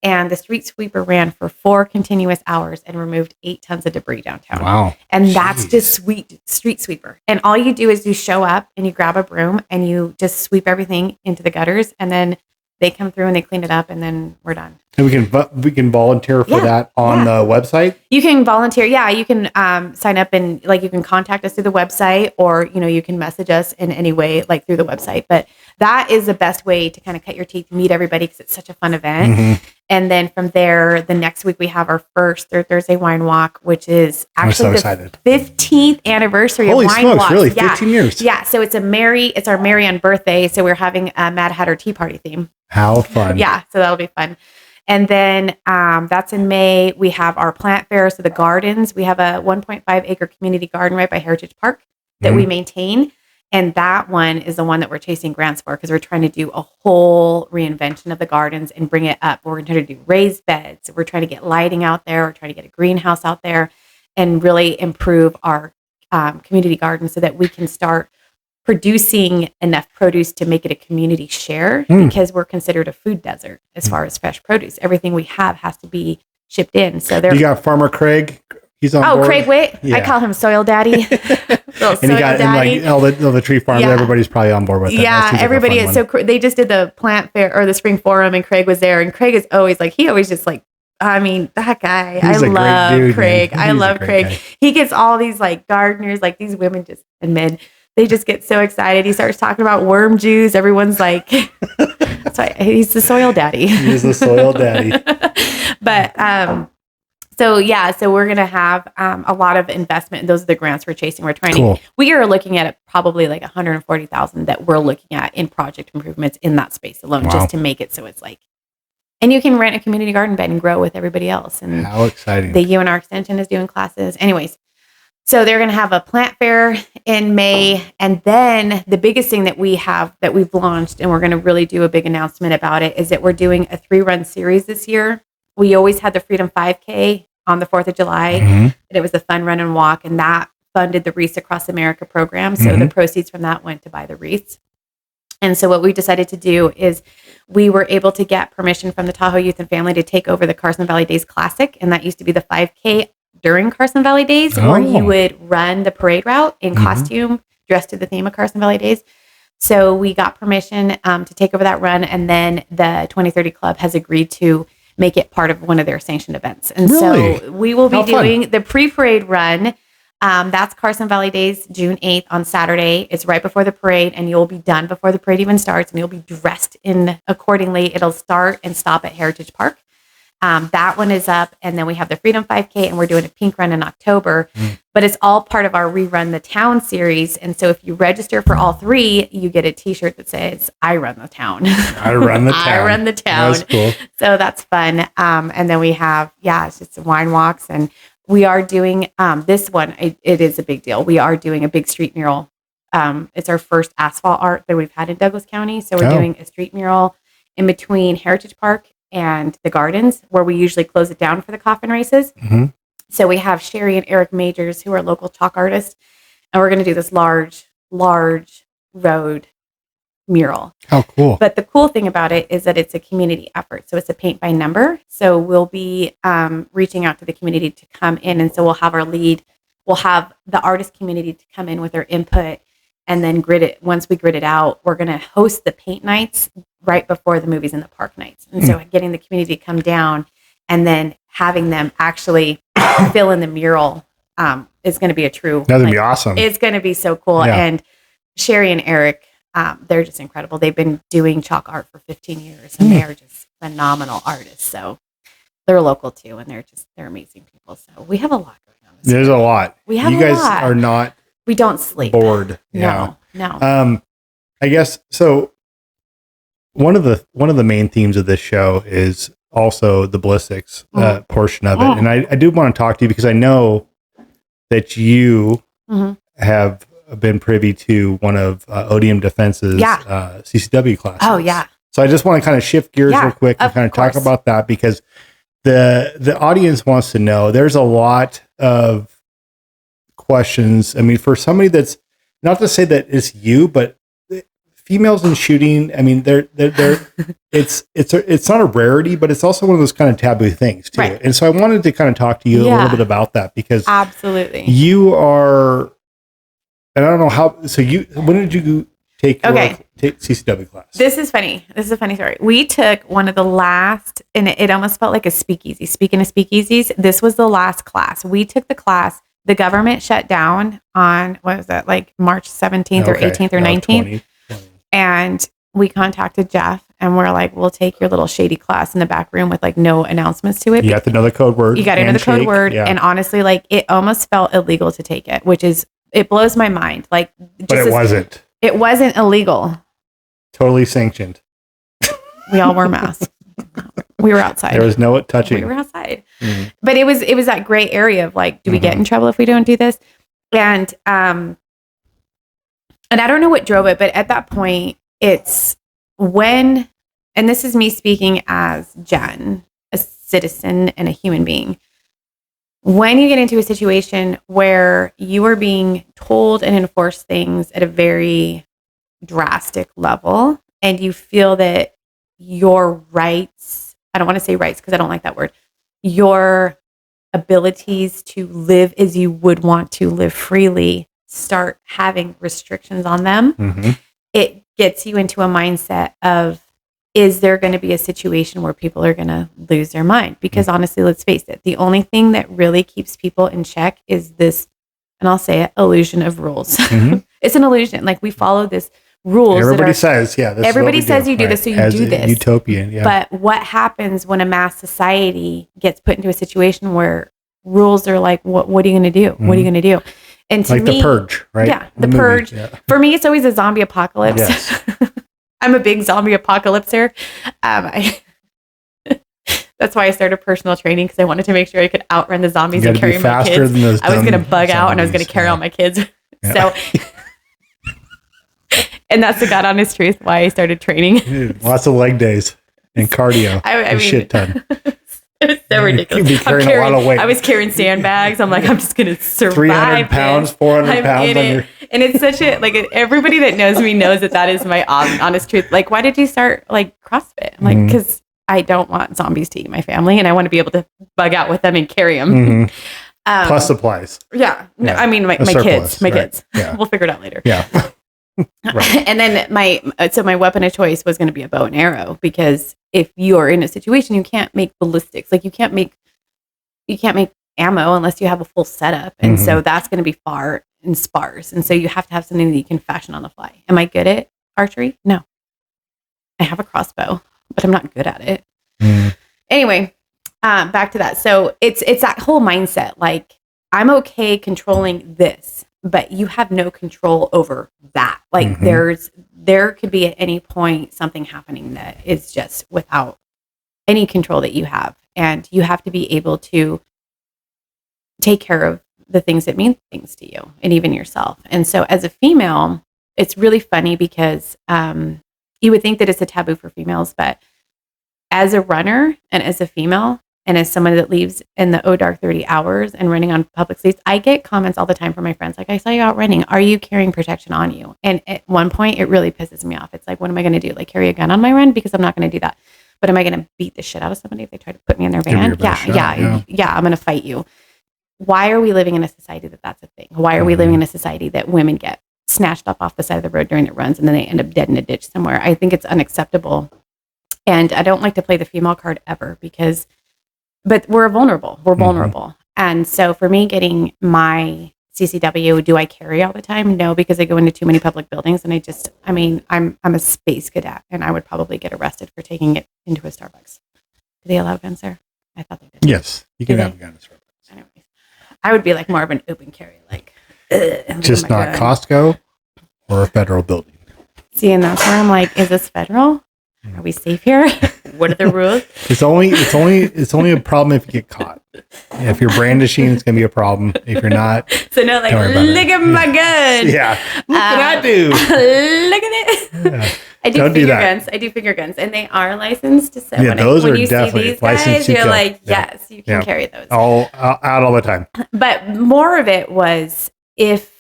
and the street sweeper ran for 4 continuous hours and removed 8 tons of debris downtown. Wow! And that's just street sweeper. And all you do is you show up and you grab a broom and you just sweep everything into the gutters, and then they come through and they clean it up, and then we're done. And we can volunteer for that on the website. You can volunteer. Yeah, you can sign up, and like you can contact us through the website, or you can message us in any way, like through the website. But that is the best way to kind of cut your teeth, meet everybody, because it's such a fun event. And then from there, the next week we have our first Third Thursday wine walk, which is actually the 15th anniversary of wine walks. Really? 15 years? Yeah. So it's our Marianne birthday. So we're having a Mad Hatter Tea Party theme. How fun! Yeah, so that'll be fun. And then that's in May. We have our plant fair. So the gardens, we have a 1.5 acre community garden right by Heritage Park that we maintain. And that one is the one that we're chasing grants for, because we're trying to do a whole reinvention of the gardens and bring it up. We're trying to do raised beds. We're trying to get lighting out there. We're trying to get a greenhouse out there and really improve our community garden so that we can start producing enough produce to make it a community share, because we're considered a food desert as far as fresh produce. Everything we have has to be shipped in. So you got Farmer Craig. He's on board. Craig Witt. Yeah. I call him Soil Daddy. And all the tree farms. Yeah. Everybody's probably on board with that. Yeah, everybody is. So they just did the plant fair or the spring forum, and Craig was there. And Craig is always like, I mean, that guy. I love Craig. I love Craig. Guy. He gets all these like gardeners, like these women just and men. They just get so excited. He starts talking about worm juice. Everyone's like, he's the soil daddy. He is the soil daddy. But so we're going to have a lot of investment. Those are the grants we're chasing. We are looking at probably like 140,000 that we're looking at in project improvements in that space alone, just to make it so it's like, and you can rent a community garden bed and grow with everybody else. And how exciting. The UNR extension is doing classes. Anyways. So they're going to have a plant fair in May. And then the biggest thing that we've launched, and we're going to really do a big announcement about it, is that we're doing a 3-run series this year. We always had the Freedom 5K on the 4th of July, and it was a fun run and walk, and that funded the Wreaths Across America program. So the proceeds from that went to buy the wreaths. And so what we decided to do is we were able to get permission from the Tahoe Youth and Family to take over the Carson Valley Days Classic. And that used to be the 5K during Carson Valley Days, where you would run the parade route in costume, dressed to the theme of Carson Valley Days. So we got permission to take over that run. And then the 2030 Club has agreed to make it part of one of their sanctioned events. And so we will be doing the pre-parade run. That's Carson Valley Days, June 8th on Saturday. It's right before the parade, and you'll be done before the parade even starts, and you'll be dressed in accordingly. It'll start and stop at Heritage Park. That one is up, and then we have the Freedom 5K, and we're doing a pink run in October. But it's all part of our Rerun the Town series. And so if you register for all 3, you get a T-shirt that says, I run the town. I run the town. I run the town. That's cool. So that's fun. And then we have, it's just wine walks, and we are doing this one. It is a big deal. We are doing a big street mural. It's our first asphalt art that we've had in Douglas County. So we're doing a street mural in between Heritage Park and the gardens, where we usually close it down for the coffin races. So we have Sherry and Eric Majors, who are local chalk artists, and we're going to do this large road mural. How cool. But the cool thing about it is that it's a community effort. So it's a paint by number. So we'll be reaching out to the community to come in. And so we'll have we'll have the artist community to come in with their input, and then grid it. Once we grid it out, we're going to host the paint nights right before the movies in the park nights. And so getting the community to come down and then having them actually fill in the mural is going to be a true. That'd be awesome. It's going to be so cool. Yeah. And Sherry and Eric, they're just incredible. They've been doing chalk art for 15 years, and they are just phenomenal artists. So they're local too, and they're amazing people. So we have a lot going on. There's a lot. We have you guys are not. We don't sleep. Bored. No. I guess so. One of the main themes of this show is also the ballistics portion of it, and I do want to talk to you because I know that you have been privy to one of Odium Defense's CCW classes. Oh yeah. So I just want to kind of shift gears real quick and kind of talk about that, because the audience wants to know. There's a lot of questions. I mean, for somebody that's, not to say that it's you, but females in shooting, I mean, they're it's not a rarity, but it's also one of those kind of taboo things too. Right. And so I wanted to kind of talk to you a little bit about that, because absolutely you are, and I don't know how. So when did you take CCW class? This is funny. This is a funny story. We took one of the last, and it almost felt like a speakeasy. Speaking of speakeasies, this was the last class. We took the class. The government shut down on, what was that, like March 17th or 18th or 19th. And we contacted Jeff, and we're like, we'll take your little shady class in the back room with like no announcements to it. You got to know the code word. You got to know the code word. Yeah. And honestly, like, it almost felt illegal to take it, it blows my mind. Like, but it wasn't. It wasn't illegal. Totally sanctioned. We all wore masks. We were outside. There was no touching. We were outside. But it was that gray area of like, do we get in trouble if we don't do this? And I don't know what drove it, but at that point, it's when, and this is me speaking as Jen, a citizen and a human being, when you get into a situation where you are being told and enforced things at a very drastic level, and you feel that your rights, I don't want to say rights because I don't like that word, your abilities to live as you would want to live freely start having restrictions on them, it gets you into a mindset of, is there going to be a situation where people are going to lose their mind? Because honestly, let's face it, the only thing that really keeps people in check is this, and I'll say it, illusion of rules. It's an illusion. Like, we follow this rules. Everybody says, everybody says you do this, so you do this. Utopian, yeah. But what happens when a mass society gets put into a situation where rules are like, what are you going to do? What are you going to do? And to like me, The Purge, right? Yeah, The Purge. Yeah. For me, it's always a zombie apocalypse. Yes. I'm a big zombie apocalypser. That's why I started personal training, because I wanted to make sure I could outrun the zombies and carry my kids. I was going to bug out and I was going to carry all my kids. Yeah. So, and that's the God honest truth why I started training. Dude, lots of leg days and cardio. I mean, shit ton. It was so ridiculous. You'd be carrying a lot of weight. I was carrying sandbags. I'm like, I'm just going to survive. 300 pounds, 400 pounds on your... And it's such a, like, everybody that knows me knows that is my honest truth. Like, why did you start, like, CrossFit? I'm like, because I don't want zombies to eat my family, and I want to be able to bug out with them and carry them. Plus supplies. Yeah. No, I mean, my kids. My kids. Yeah. We'll figure it out later. Yeah. Right. And then my weapon of choice was going to be a bow and arrow, because if you are in a situation, you can't make ballistics. Like, you can't make ammo unless you have a full setup. And so that's going to be far and sparse. And so you have to have something that you can fashion on the fly. Am I good at archery? No. I have a crossbow, but I'm not good at it. Anyway, back to that. So it's that whole mindset. Like, I'm okay controlling this, but you have no control over that. Like, there could be at any point something happening that is just without any control that you have. And you have to be able to take care of the things that mean things to you and even yourself. And so as a female, it's really funny because you would think that it's a taboo for females, but as a runner and as a female and as someone that leaves in the dark 30 hours and running on public streets, I get comments all the time from my friends. Like, I saw you out running. Are you carrying protection on you? And at one point, it really pisses me off. It's like, what am I going to do? Like, carry a gun on my run? Because I'm not going to do that. But am I going to beat the shit out of somebody if they try to put me in their van? Yeah, I'm going to fight you. Why are we living in a society that's a thing? Why are we living in a society that women get snatched up off the side of the road during their runs and then they end up dead in a ditch somewhere? I think it's unacceptable. And I don't like to play the female card ever but we're vulnerable. We're vulnerable. And so for me, getting my CCW, do I carry all the time? No, because I go into too many public buildings and I'm a space cadet and I would probably get arrested for taking it into a Starbucks. Do they allow guns there? I thought they did. Yes, you can have a gun at Starbucks. Anyways, I would be like more of an open carry, like just not Costco or a federal building. See, and that's where I'm like, is this federal? Are we safe here? What are the rules? It's only a problem if you get caught. If you're brandishing, it's gonna be a problem. If you're not, so no, like, look at my gun. Yeah, what can I do? Look at it. Yeah. I do finger guns, and they are licensed. So yeah, when you see these guys, you're like, yes, you can carry those all out all the time. But more of it was if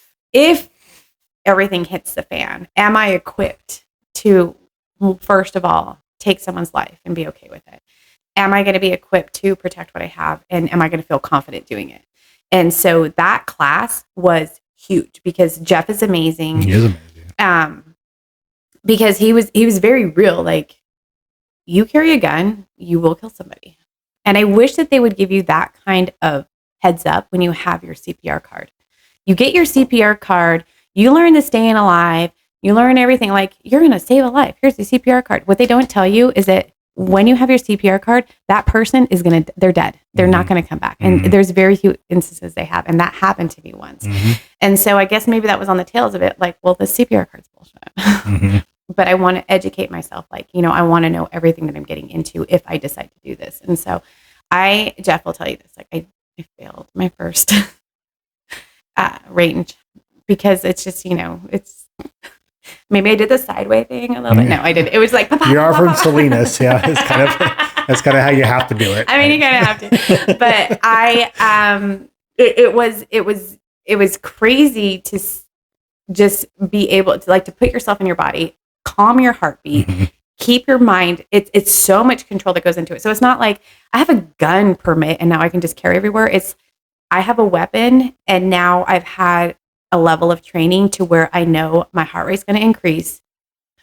everything hits the fan, am I equipped to, first of all, take someone's life and be okay with it? Am I going to be equipped to protect what I have? And am I going to feel confident doing it? And so that class was huge because Jeff is amazing. He is amazing. Because he was very real. Like, you carry a gun, you will kill somebody. And I wish that they would give you that kind of heads up when you have your CPR card. You get your CPR card, you learn the staying alive, you learn everything. Like, you're going to save a life. Here's the CPR card. What they don't tell you is that when you have your CPR card, that person is they're dead. They're not going to come back. And there's very few instances they have. And that happened to me once. And so I guess maybe that was on the tails of it. Like, well, the CPR card's bullshit. But I want to educate myself. Like, I want to know everything that I'm getting into if I decide to do this. And so Jeff will tell you this. Like, I failed my first range because it's just, it's, maybe I did the sideway thing a little bit. No, I didn't. It was like, you are from Salinas. Yeah. That's kind of how you have to do it. I mean, you kind of have to, but it was crazy to just be able to, like, to put yourself in your body, calm your heartbeat, keep your mind. It's so much control that goes into it. So it's not like I have a gun permit and now I can just carry everywhere. It's, I have a weapon and now I've had a level of training to where I know my heart rate's going to increase.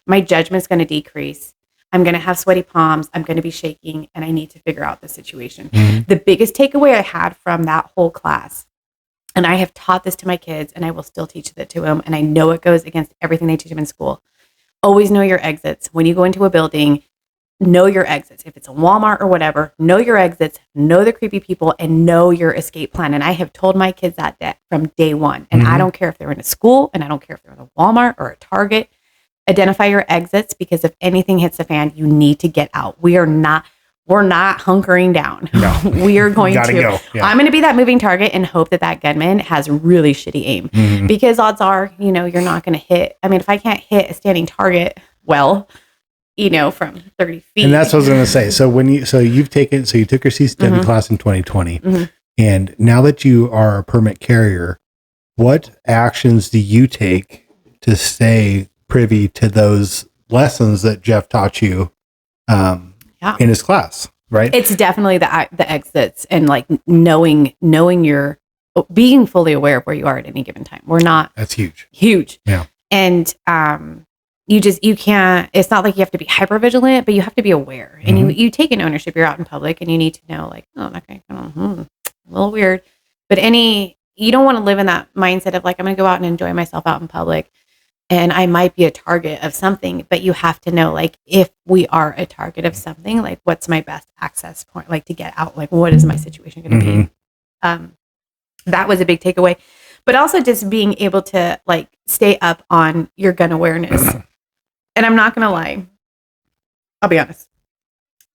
My judgment's going to decrease. I'm going to have sweaty palms. I'm going to be shaking and I need to figure out the situation. The biggest takeaway I had from that whole class, and I have taught this to my kids and I will still teach it to them. And I know it goes against everything they teach them in school. Always know your exits. When you go into a building, know your exits. If it's a Walmart or whatever, know your exits, know the creepy people, and know your escape plan. And I have told my kids that from day one. And I don't care if they're in a school and I don't care if they're in a Walmart or a Target. Identify your exits because if anything hits the fan, you need to get out. We are not, we're not hunkering down. No. We are going Gotta to, go. Yeah. I'm going to be that moving target and hope that gunman has really shitty aim because odds are, you're not going to hit. I mean, if I can't hit a standing target, from 30 feet. And that's what I was going to say. So you took your CCW class in 2020 and now that you are a permit carrier, what actions do you take to stay privy to those lessons that Jeff taught you in his class, right? It's definitely the exits and like knowing you're being fully aware of where you are at any given time. That's huge. Yeah. And you can't, it's not like you have to be hyper vigilant, but you have to be aware and you take an ownership. You're out in public and you need to know like, oh, okay, a little weird, but you don't want to live in that mindset of like, I'm going to go out and enjoy myself out in public. And I might be a target of something, but you have to know, like, if we are a target of something, like, what's my best access point, like, to get out? Like, what is my situation going to be? That was a big takeaway. But also just being able to, like, stay up on your gun awareness. And I'm not going to lie. I'll be honest.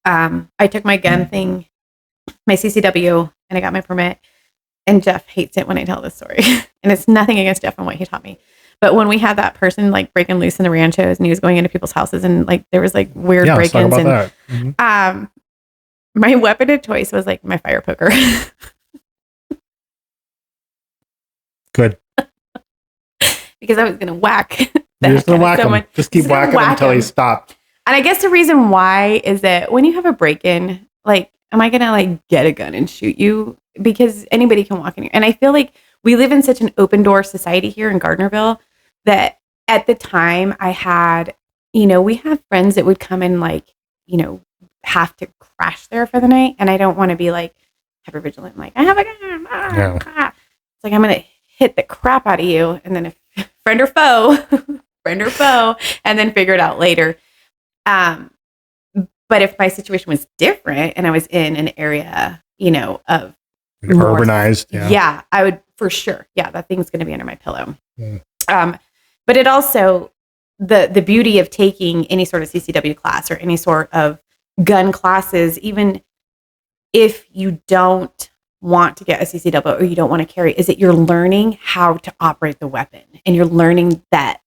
I took my gun thing, my CCW, and I got my permit. And Jeff hates it when I tell this story. And it's nothing against Jeff and what he taught me. But when we had that person like breaking loose in the ranchos and he was going into people's houses and like there was like weird break-ins and my weapon of choice was like my fire poker. Good. Because I was gonna whack. You're just gonna whack him. Just keep whacking him until he stopped. And I guess the reason why is that when you have a break-in, like, am I gonna like get a gun and shoot you? Because anybody can walk in here. And I feel like we live in such an open door society here in Gardnerville that at the time I had, we have friends that would come and like, have to crash there for the night. And I don't want to be like hyper vigilant. Like, I have a gun. It's like, I'm going to hit the crap out of you. And then if friend or foe, and then figure it out later. But if my situation was different and I was in an area, of urbanized. Yeah, I would for sure. Yeah, that thing's going to be under my pillow. But it also, the beauty of taking any sort of CCW class or any sort of gun classes, even if you don't want to get a CCW or you don't want to carry, is that you're learning how to operate the weapon. And you're learning that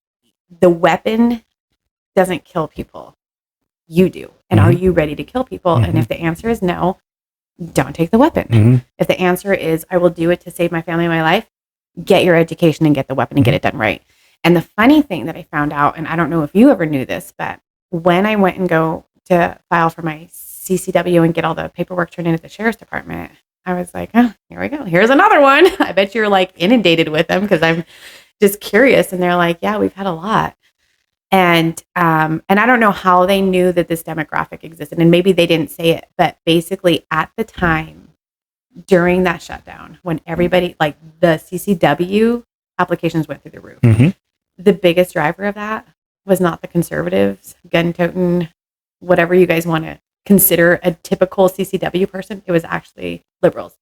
the weapon doesn't kill people. You do. And are you ready to kill people? And if the answer is no, don't take the weapon. If the answer is, I will do it to save my family and my life, get your education and get the weapon and get it done right. And the funny thing that I found out, and I don't know if you ever knew this, but when I went and go to file for my CCW and get all the paperwork turned in at the sheriff's department, I was like, oh, here we go. Here's another one. I bet you're like inundated with them because I'm just curious. And they're like, yeah, we've had a lot. And I don't know how they knew that this demographic existed, and maybe they didn't say it, but basically at the time during that shutdown, when everybody, like the CCW applications went through the roof, the biggest driver of that was not the conservatives, gun-toting, whatever you guys want to consider a typical CCW person. It was actually liberals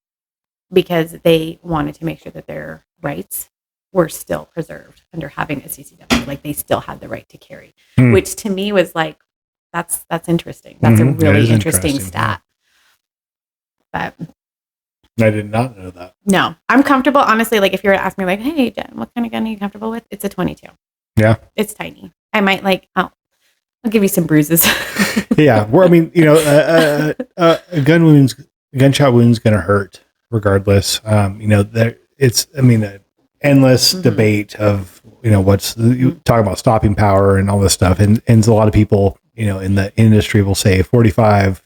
because they wanted to make sure that their rights were still preserved under having a CCW. Like they still had the right to carry, which to me was like, that's interesting. That's a really interesting stat. But I did not know that. No, I'm comfortable. Honestly, like if you were to ask me like, hey, Jen, what kind of gun are you comfortable with? It's a 22. Yeah. It's tiny. I might I'll give you some bruises. Yeah. Well, I mean, gunshot wound's going to hurt regardless. It's endless debate of, what's you talk about stopping power and all this stuff. And a lot of people, in the industry will say 45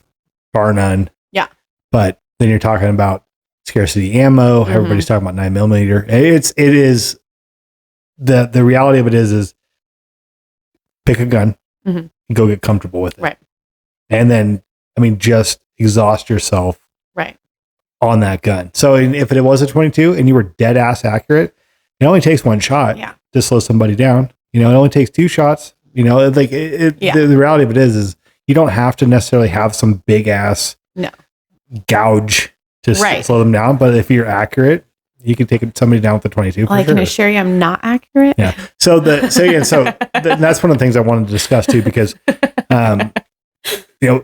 bar none. Yeah. But then you're talking about scarcity ammo. Everybody's talking about 9mm. It is the reality of it is pick a gun and go get comfortable with it. Right. And then, just exhaust yourself right on that gun. So if it was a 22 and you were dead ass accurate, it only takes one shot to slow somebody down. It only takes two shots. The reality of it is you don't have to necessarily have some big ass gouge to slow them down. But if you're accurate, you can take somebody down with the 22. Well, I can assure you I'm not accurate. Yeah. So that's one of the things I wanted to discuss too, because,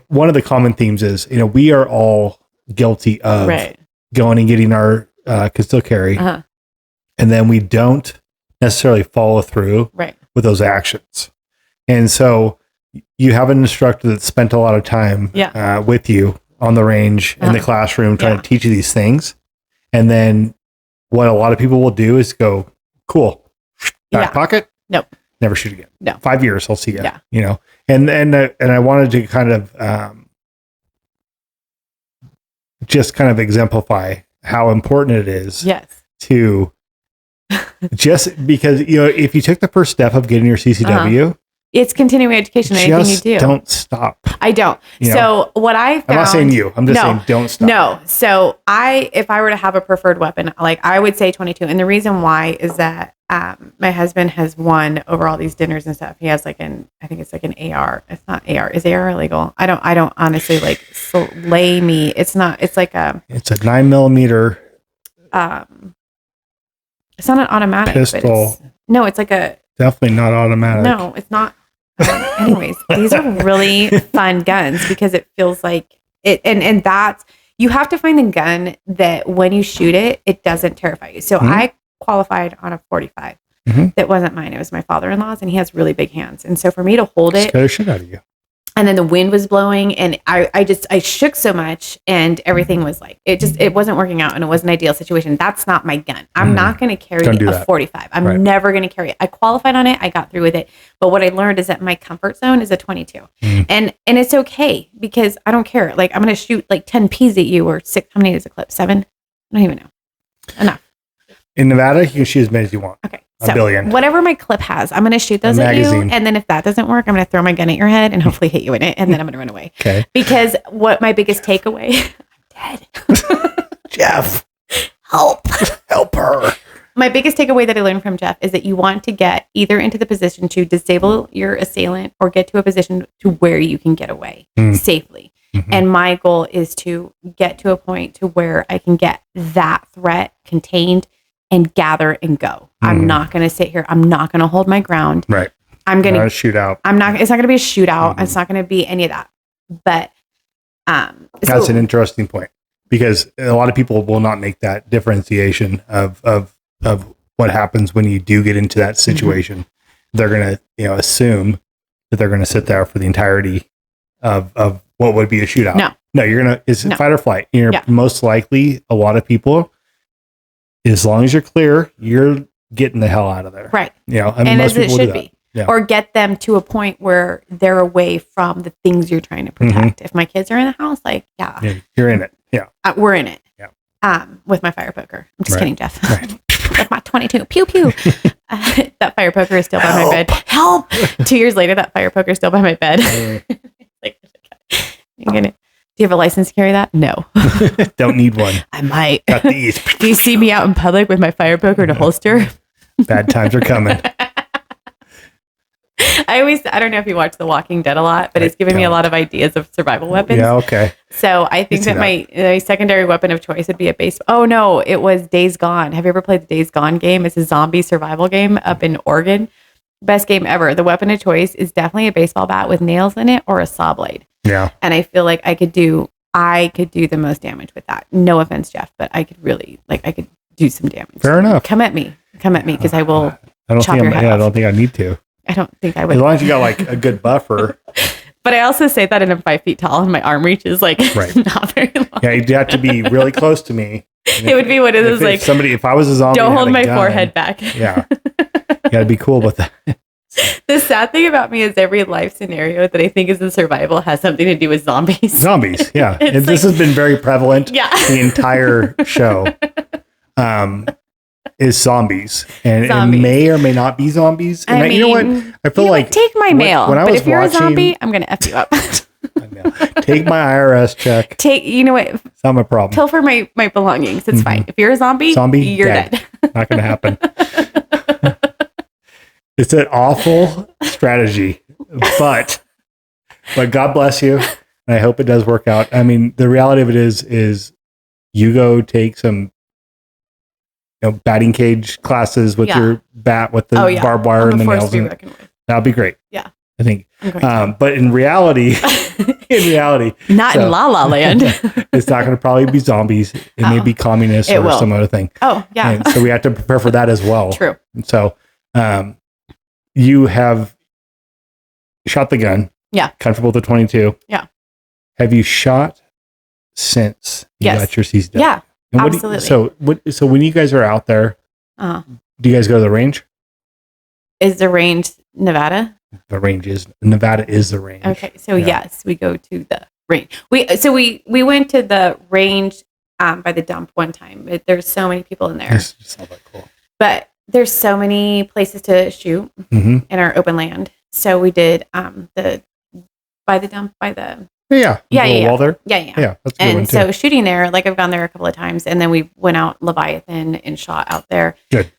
one of the common themes is, we are all guilty of going and getting our concealed carry, and then we don't necessarily follow through with those actions. And so you have an instructor that spent a lot of time with you on the range in the classroom trying to teach you these things. And then what a lot of people will do is go, cool, back pocket. Nope. Never shoot again. No. 5 years, I'll see you. Yeah. And I wanted to kind of just kind of exemplify how important it is to just because, if you took the first step of getting your CCW, it's continuing education. Anything you do. Don't stop. I don't. So what I found, I'm not saying you. I'm just saying don't stop. No. So if I were to have a preferred weapon, like I would say 22. And the reason why is that my husband has won over all these dinners and stuff. He has I think it's like an AR. It's not AR. Is AR illegal? I don't honestly slay me. It's not. It's like it's a 9mm. It's not an automatic pistol. No, it's like a. Definitely not automatic. No, it's not. Anyways, these are really fun guns because it feels like it, and that's, you have to find the gun that when you shoot it, it doesn't terrify you. So I qualified on a 45. That wasn't mine. It was my father-in-law's, and he has really big hands. And so for me to hold it, scare the shit out of you. And then the wind was blowing, and I shook so much, and everything was like, it wasn't working out, and it was an ideal situation. That's not my gun. I'm not going to carry a 45. I'm never going to carry it. I qualified on it. I got through with it. But what I learned is that my comfort zone is a 22. And it's okay because I don't care. Like, I'm going to shoot like 10 P's at you, or 6. How many is a clip? 7? I don't even know. Enough. In Nevada, you can shoot as many as you want. Okay. A billion. Whatever my clip has, I'm going to shoot those at you. And then if that doesn't work, I'm going to throw my gun at your head and hopefully hit you in it. And then I'm going to run away. Okay. Because what my biggest takeaway, I'm dead. Jeff. Help her. My biggest takeaway that I learned from Jeff is that you want to get either into the position to disable your assailant or get to a position to where you can get away safely. And my goal is to get to a point to where I can get that threat contained and gather and go. I'm not going to sit here. I'm not going to hold my ground. Right. I'm going to shoot out. it's not going to be a shootout. It's not going to be any of that. But that's an interesting point, because a lot of people will not make that differentiation of what happens when you do get into that situation. They're going to, assume that they're going to sit there for the entirety of what would be a shootout. No, you're going to, it's fight or flight. You're most likely, a lot of people, as long as you're clear, you're getting the hell out of there. Right. And as it should be. Yeah. Or get them to a point where they're away from the things you're trying to protect. If my kids are in the house, you're in it. Yeah. We're in it. Yeah. With my fire poker. I'm just kidding, Jeff. With my 22. Pew, pew. That fire poker is still by my bed. Help! 2 years later, that fire poker is still by my bed. Do you have a license to carry that? No. Don't need one. I might. Got these. Do you see me out in public with my fire poker to holster? Bad times are coming. I don't know if you watch The Walking Dead a lot, but it's given me a lot of ideas of survival weapons. Yeah, okay. So I think that my secondary weapon of choice would be a baseball. Oh no, it was Days Gone. Have you ever played the Days Gone game? It's a zombie survival game up in Oregon. Best game ever. The weapon of choice is definitely a baseball bat with nails in it or a saw blade. Yeah. And I feel like I could do the most damage with that. No offense, Jeff, but I could really, I could do some damage. Fair enough. Come at me because I will chop your head off. I don't think I need to. I don't think I would. As long as you got a good buffer. But I also say that, and I'm 5 feet tall, and my arm reach is not very long. Yeah, you'd have to be really close to me. It would be one of those if I was a zombie, don't hold my forehead back. Yeah, you gotta be cool with that. The sad thing about me is every life scenario that I think is in survival has something to do with zombies. Zombies, yeah. And this has been very prevalent. The entire show is zombies, and it may or may not be zombies. And you know what? I feel like take my mail, but if you're a zombie, I'm gonna F you up. Take my IRS check. You know what? It's not my problem. Pilfer my belongings. It's fine. If you're a zombie, you're dead. Not gonna happen. It's an awful strategy, but God bless you. And I hope it does work out. I mean, the reality of it is you go take some batting cage classes with your bat with the barbed wire and the nails. That'll be great. Yeah. I think. But in reality, in reality. Not in La La Land. It's not going to probably be zombies. It may be communists or some other thing. Oh, yeah. And so we have to prepare for that as well. True. And so you have shot the gun. Yeah. Comfortable with the 22. Yeah. Have you shot since you got your C's done? Yeah. And Absolutely. So when you guys are out there, do you guys go to the range? Is the range Nevada? Nevada is the range. Okay. So yes, we go to the range. We went to the range by the dump one time. There's so many people in there. It's just not that cool. But there's so many places to shoot in our open land. So we did by the dump by the wall there. Yeah. That's a good one and too. so shooting there, like I've gone there a couple of times, and then we went out Leviathan and shot out there. Good.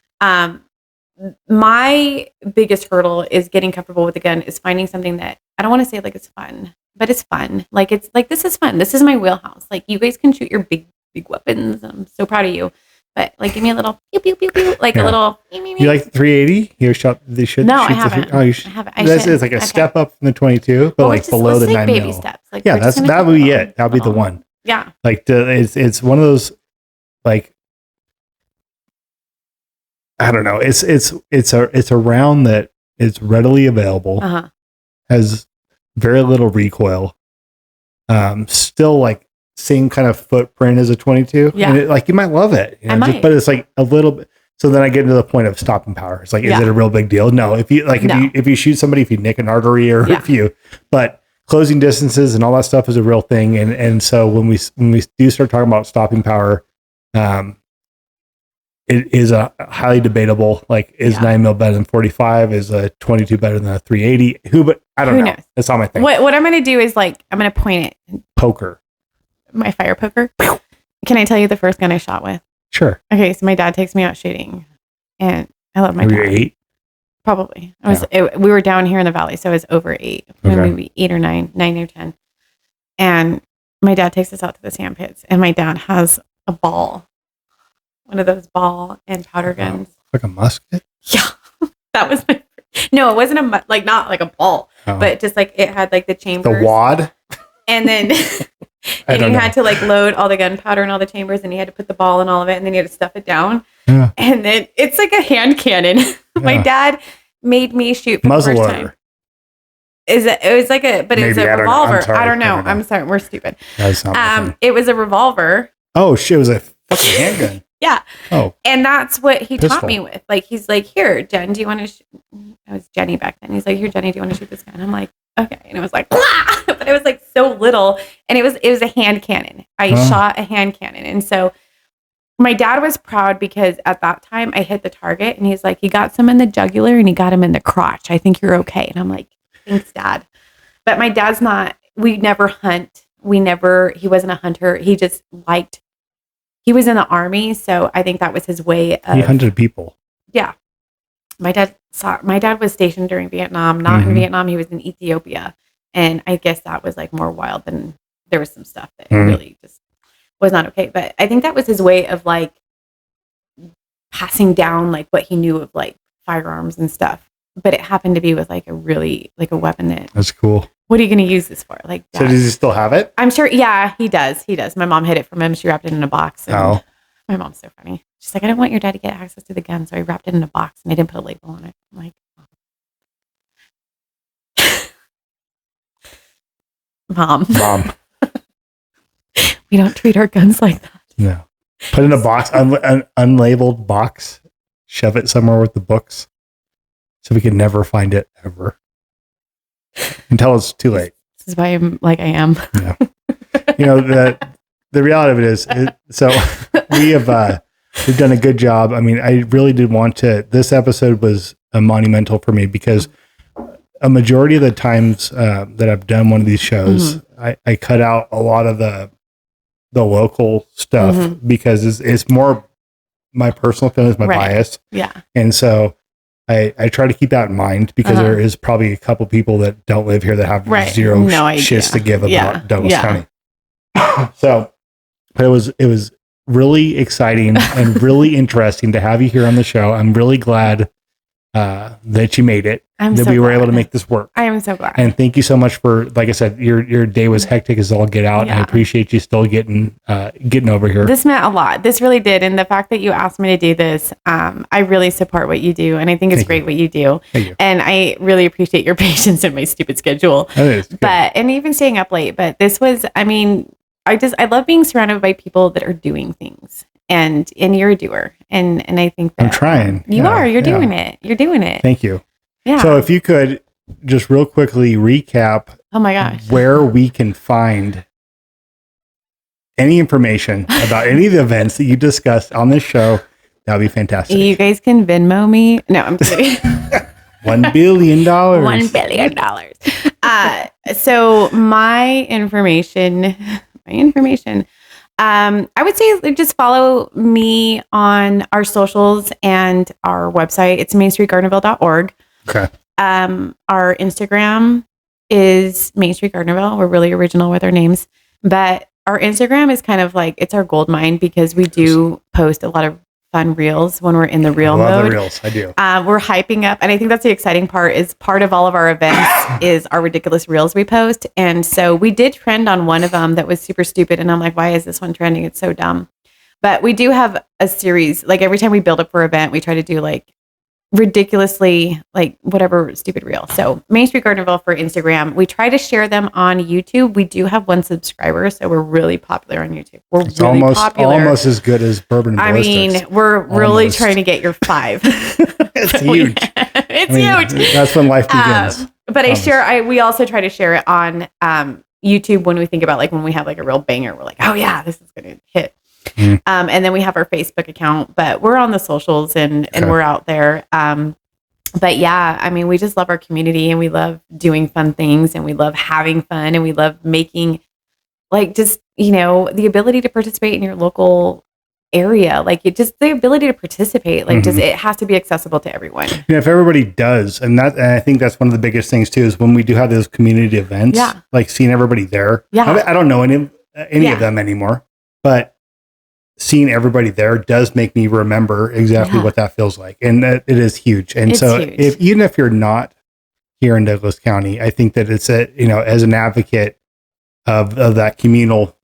My biggest hurdle is getting comfortable with the gun. Is finding something that I don't want to say like it's fun, but it's fun. Like it's like this is fun. This is my wheelhouse. Like you guys can shoot your big weapons. I'm so proud of you. But like, give me a little pew pew pew pew, like a little. You like the 380? You shot the shit? No, I haven't. You should. I haven't. It's like a step up from the 22, but like below the 9 baby mil. steps. Like that would be it. That would be the one. Yeah. Like it's one of those like I don't know. It's a round that is readily available. Has very little recoil. Still like same kind of footprint as a 22. Yeah. And like you might love it. You know, I might. but it's like a little bit. So then I get into the point of stopping power. It's like, is it a real big deal? No. If you shoot somebody, if you nick an artery or but closing distances and all that stuff is a real thing. And so when we do start talking about stopping power, it is a highly debatable, like is 9 mil better than 45? Is a 22 better than a 380? But I don't know. Knows? That's not my thing. What I'm going to do is like, I'm going to point it. Poker. My fire poker. Can I tell you the first gun I shot with? Sure. Okay. So my dad takes me out shooting and I love my Were dad. you 8? Probably. We were down here in the valley. So I was over 8, maybe 8 or 9 or 10. And my dad takes us out to the sand pits and my dad has a ball. One of those ball and powder guns. Like a musket? Yeah. That was my, no, it wasn't not like a ball, but just like it had like the chambers. The wad? And then and you had to like load all the gunpowder and all the chambers and you had to put the ball in all of it and then you had to stuff it down. Yeah. And then it's like a hand cannon. Yeah. My dad made me shoot for muzzle the first loader. time. It was like it's a revolver. I don't know. I'm sorry. We're stupid. It was a revolver. Oh shit, it was a fucking handgun. Yeah. Oh. And that's what he taught me with. Like, he's like, here, Jen, do you want to I was Jenny back then. He's like, here, Jenny, do you want to shoot this gun? I'm like, okay. And it was like, blah! But it was like so little. And it was a hand cannon. I shot a hand cannon. And so my dad was proud because at that time I hit the target and he's like, he got some in the jugular and he got him in the crotch. I think you're okay. And I'm like, thanks, Dad. But my dad's we never hunt. He wasn't a hunter. He just he was in the army, so I think that was his way of... He hunted people. Yeah. My dad was stationed during Vietnam, not in Vietnam. He was in Ethiopia. And I guess that was like more wild than there was some stuff that really just was not okay. But I think that was his way of like passing down like what he knew of like firearms and stuff. But it happened to be with like a weapon That's cool. What are you going to use this for? Like, so does he still have it? I'm sure. Yeah, he does. My mom hid it from him. She wrapped it in a box. And my mom's so funny. She's like, I didn't want your dad to get access to the gun. So I wrapped it in a box and I didn't put a label on it. I'm like, Mom. We don't treat our guns like that. No. Put in a box, an unlabeled box, shove it somewhere with the books so we can never find it ever. Until it's too late. This is why I'm like I am. Yeah. The reality of it is, so we've done a good job. I mean, I really did want to. This episode was monumental for me because a majority of the times that I've done one of these shows, I cut out a lot of the local stuff because it's more my personal feelings, my bias. Yeah. And so I try to keep that in mind because there is probably a couple people that don't live here that have zero shits to give about Douglas County. So, but it was really exciting and really interesting to have you here on the show. I'm really glad that you made it, I'm that so we were glad. able to make this work. I am so glad. And thank you so much for, like I said, your day was hectic as all get out. Yeah. I appreciate you still getting over here. This meant a lot. This really did. And the fact that you asked me to do this, I really support what you do. And I think it's great what you do. Thank you. And I really appreciate your patience in my stupid schedule. That is good. And even staying up late. But this was, I mean, I love being surrounded by people that are doing things. And you're a doer. And I think that I'm trying. You are. You're doing it. You're doing it. Thank you. Yeah. So if you could just real quickly recap Oh my gosh. where we can find any information about any of the events that you discussed on this show, that would be fantastic. You guys can Venmo me. No, I'm kidding. $1 billion. $1 billion. So my information, I would say just follow me on our socials and our website. It's mainstreetgardnerville.org. Okay. Our Instagram is Main Street Gardnerville. We're really original with our names, but our Instagram is kind of like, it's our gold mine because we do post a lot of fun reels when we're in the reel I love mode. the reels. I do. We're hyping up. And I think that's the exciting part is part of all of our events is our ridiculous reels we post. And so we did trend on one of them that was super stupid. And I'm like, why is this one trending? It's so dumb. But we do have a series, like every time we build up for an event, we try to do like ridiculously like whatever stupid reel. So Main Street Gardnerville for Instagram. We try to share them on YouTube. We do have 1 subscriber, so we're really popular on YouTube. We're It's really popular. almost as good as Bourbon and I Ballistics. mean, we're really Almost. trying to get your 5. It's huge. It's huge. That's when life begins. But we also try to share it on YouTube when we think about like when we have like a real banger. We're like, oh yeah, this is going to hit. And then we have our Facebook account, but we're on the socials and we're out there. But yeah, I mean, we just love our community and we love doing fun things and we love having fun and we love making like just, the ability to participate in your local area. Like just the ability to participate, like just, it has to be accessible to everyone. If everybody does, and I think that's one of the biggest things too, is when we do have those community events, like seeing everybody there. Yeah. I don't know any of them anymore, but seeing everybody there does make me remember exactly what that feels like. And it is huge. And it's huge. Even if you're not here in Douglas County, I think that it's as an advocate of that communal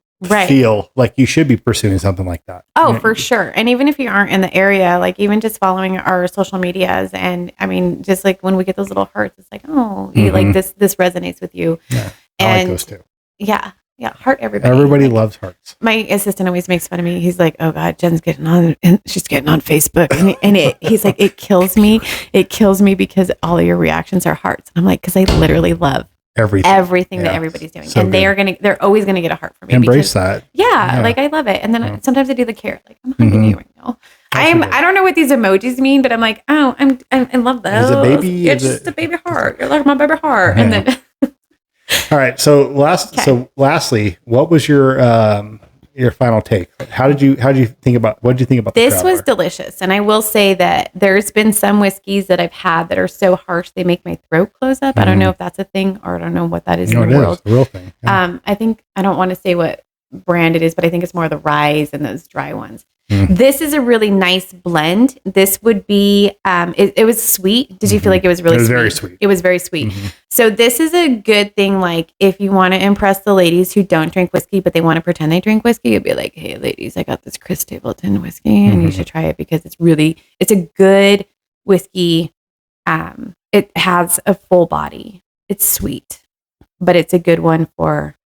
feel, like you should be pursuing something like that. Oh, for sure. And even if you aren't in the area, like even just following our social medias and I mean, just like when we get those little hearts, it's like, oh, you like this resonates with you. Yeah. And I like those too. Yeah. Yeah, heart everybody. Everybody loves hearts. My assistant always makes fun of me. He's like, "Oh God, Jen's getting on, and she's getting on Facebook." And he's like, "It kills me. It kills me because all of your reactions are hearts." And I'm like, "Because I literally love everything that everybody's doing, so and they're always gonna get a heart from me. Embrace that. Yeah, like I love it. And then sometimes I do the carrot, like I'm hugging you right now. I don't know what these emojis mean, but I'm like, oh, I love those. Is it baby? It's just a baby heart. You're like my baby heart, and then. All right. So lastly, what was your final take? What did you think about this? Was delicious, and I will say that there's been some whiskeys that I've had that are so harsh they make my throat close up. I don't know if that's a thing, or I don't know what that is in the world. It's a real thing. Yeah. I think I don't want to say what brand it is, but I think it's more the ryes and those dry ones. This is a really nice blend. This would be, it was sweet. Did you feel like it was really sweet? It was very sweet. It was very sweet. So this is a good thing. Like if you want to impress the ladies who don't drink whiskey, but they want to pretend they drink whiskey, you'd be like, hey ladies, I got this Chris Stapleton whiskey and you should try it because it's a good whiskey. It has a full body. It's sweet, but it's a good one for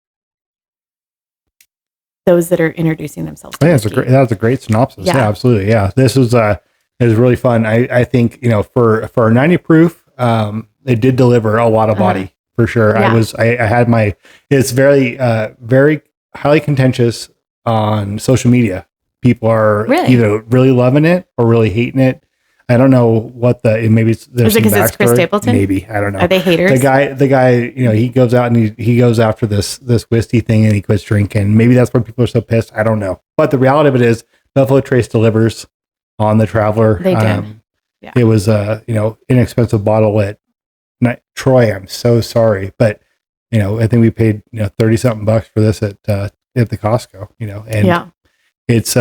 those that are introducing themselves. That was a great synopsis. Yeah, absolutely. Yeah. This was, it was really fun. I think, for a 90 proof, it did deliver a lot of body for sure. Yeah. I had it's very, very highly contentious on social media. People are either really loving it or really hating it. I don't know what maybe it's because it's Chris Stapleton. Maybe, I don't know. Are they haters? The guy, he goes out and he goes after this whiskey thing and he quits drinking. Maybe that's why people are so pissed. I don't know. But the reality of it is, Buffalo Trace delivers on the Traveler. They did. It was inexpensive bottle at Troy. I'm so sorry, but I think we paid $30 something for this at the Costco. And it's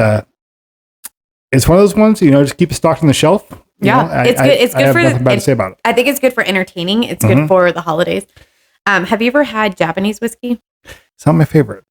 one of those ones, just keep it stocked on the shelf. Yeah, it's good. It's good I have for. nothing bad to say about it. I think it's good for entertaining. It's good for the holidays. Have you ever had Japanese whiskey? It's not my favorite.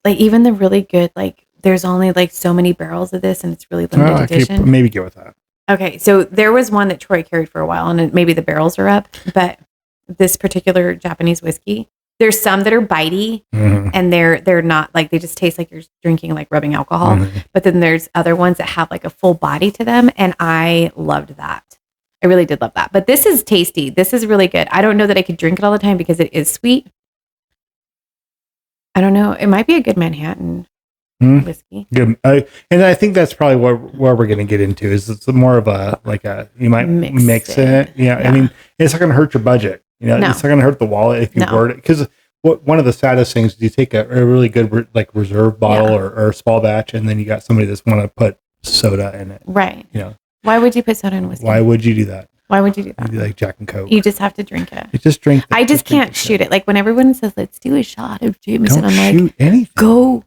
Like even the really good, like there's only like so many barrels of this, and it's really limited edition. I could maybe get with that. Okay, so there was one that Troy carried for a while, and maybe the barrels are up, but this particular Japanese whiskey, there's some that are bitey, and they're not like, they just taste like you're drinking like rubbing alcohol. But then there's other ones that have like a full body to them, and I loved that. I really did love that. But this is tasty. This is really good. I don't know that I could drink it all the time because it is sweet. I don't know. It might be a good Manhattan whiskey. Good. And I think that's probably where we're going to get into is it's more of a, like a, you might mix it. Yeah. I mean, it's not going to hurt your budget. You know, it's not going to hurt the wallet if you word it. Because one of the saddest things is you take a really good like reserve bottle or a small batch, and then you got somebody that's want to put soda in it. Right. You know, why would you put soda in whiskey? Why would you do that? Why would you do that? You like Jack and Coke. You just have to drink it. You just drink. I just can't shoot it. Like when everyone says, "Let's do a shot of Jameson," I'm like, shoot anything. Go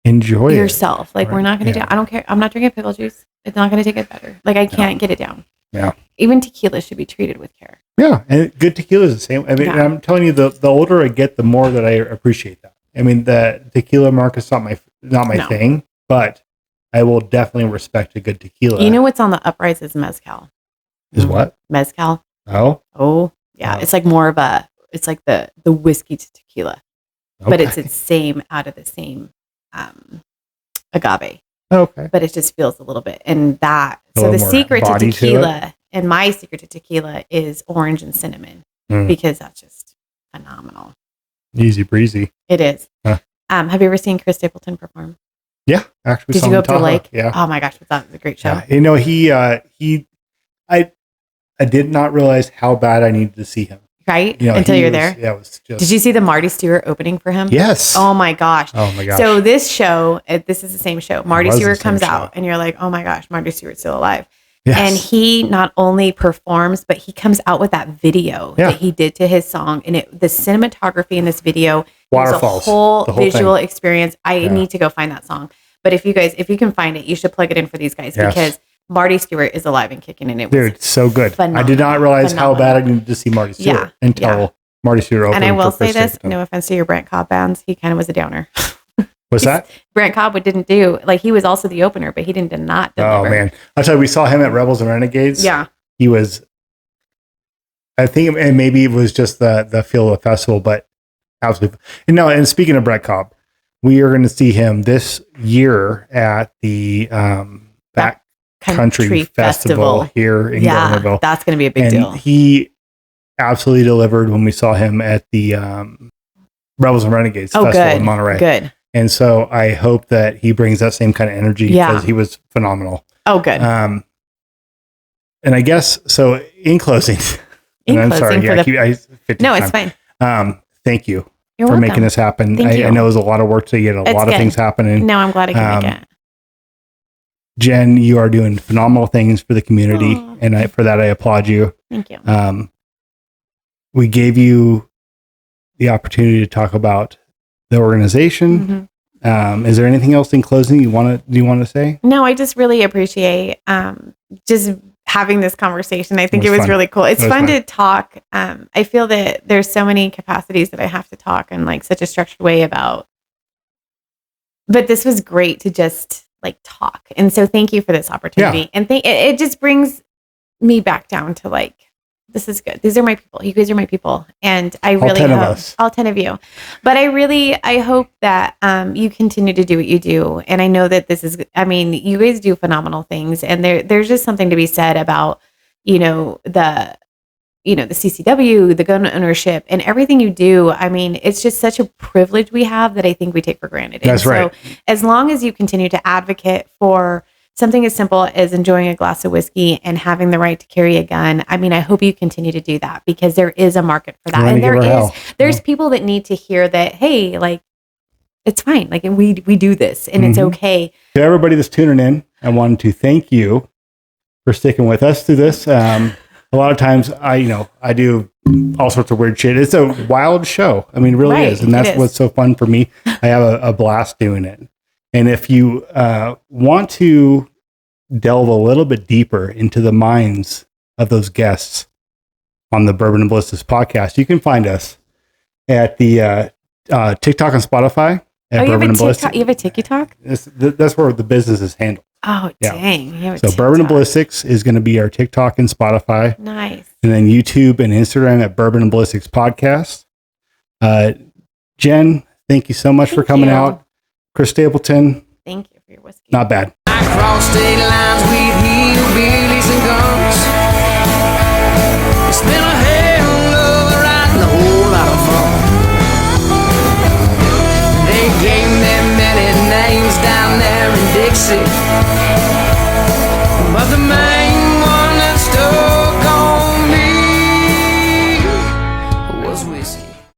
enjoy yourself. Like we're not going to do. I don't care. I'm not drinking pickle juice. It's not going to take it better. Like I can't get it down. Yeah. Even tequila should be treated with care. Yeah, and good tequila is the same. I mean, I'm telling you, the older I get, the more that I appreciate that. I mean, the tequila market is not my thing, but I will definitely respect a good tequila. You know what's on the uprise is mezcal. Is what? Mezcal. Oh, yeah. It's like more of it's like the whiskey to tequila, but it's the same out of the same agave. Okay. But it just feels a little bit, and that. So the secret to tequila, and my secret to tequila is orange and cinnamon, because that's just phenomenal. Easy breezy. It is. Huh. Have you ever seen Chris Stapleton perform? Yeah, actually. Did you go up to the lake? Yeah. Oh my gosh, that was a great show. Yeah. You know, I did not realize how bad I needed to see him. Right? You know, until you're there. Yeah, it was just. Did you see the Marty Stewart opening for him? Yes. Oh my gosh. So this show, this is the same show. Marty Stewart comes out, and you're like, oh my gosh, Marty Stewart's still alive. Yes. And he not only performs, but he comes out with that video that he did to his song, and the cinematography in this video was a whole visual experience. I need to go find that song. But if you can find it, you should plug it in for these guys because Marty Stewart is alive and kicking, and it was so good. Phenomenal. I did not realize how bad I needed to see Marty Stewart until Marty Stewart opened. And I will say this, no offense to your Brent Cobb bands, he kind of was a downer. What's that? Brent Cobb didn't do, like, he was also the opener, but he did not deliver. Oh man, I tell you, we saw him at Rebels and Renegades. Yeah, he was. I think, and maybe it was just the feel of the festival, but absolutely. And speaking of Brent Cobb, we are going to see him this year at the Country Festival here in Gardnerville. That's going to be a big deal. He absolutely delivered when we saw him at the Rebels and Renegades Festival in Monterey. Good. And so I hope that he brings that same kind of energy because he was phenomenal. Oh, good. And I guess, so in closing, I'm sorry. It's fine. Thank you for making this happen. I know it was a lot of work to get a lot of things happening. No, I'm glad I can make it. Jen, you are doing phenomenal things for the community, and for that I applaud you. Thank you. We gave you the opportunity to talk about the organization. Is there anything else in closing you want to say? No, I just really appreciate just having this conversation. I think it was really cool. It's fun to talk. I feel that there's so many capacities that I have to talk in like such a structured way about, but this was great to just like talk. And so thank you for this opportunity. Yeah. And it just brings me back down to like, this is good. These are my people. You guys are my people. And I really hope all 10 of you, but I hope that you continue to do what you do. And I know that you guys do phenomenal things, and there's just something to be said about, the CCW, the gun ownership, and everything you do. I mean, it's just such a privilege we have that I think we take for granted. That's right. So as long as you continue to advocate for something as simple as enjoying a glass of whiskey and having the right to carry a gun, I mean, I hope you continue to do that because there is a market for that. And there's people that need to hear that, hey, like, it's fine. Like, we do this and it's okay. To everybody that's tuning in, I wanted to thank you for sticking with us through this. A lot of times I do all sorts of weird shit. It's a wild show. I mean, it really is. And that's what's so fun for me. I have a blast doing it. And if you want to delve a little bit deeper into the minds of those guests on the Bourbon and Ballistics podcast, you can find us at the TikTok and Spotify at Bourbon and Ballistics. You have a TikTok? That's where the business is handled. Oh, Yeah. dang. You have a So TikTok. Bourbon and Ballistics is going to be our TikTok and Spotify. Nice. And then YouTube and Instagram at Bourbon and Ballistics Podcast. Jen, thank you so much for coming out. Chris Stapleton, Thank you for your whiskey. not bad. I cross state lines with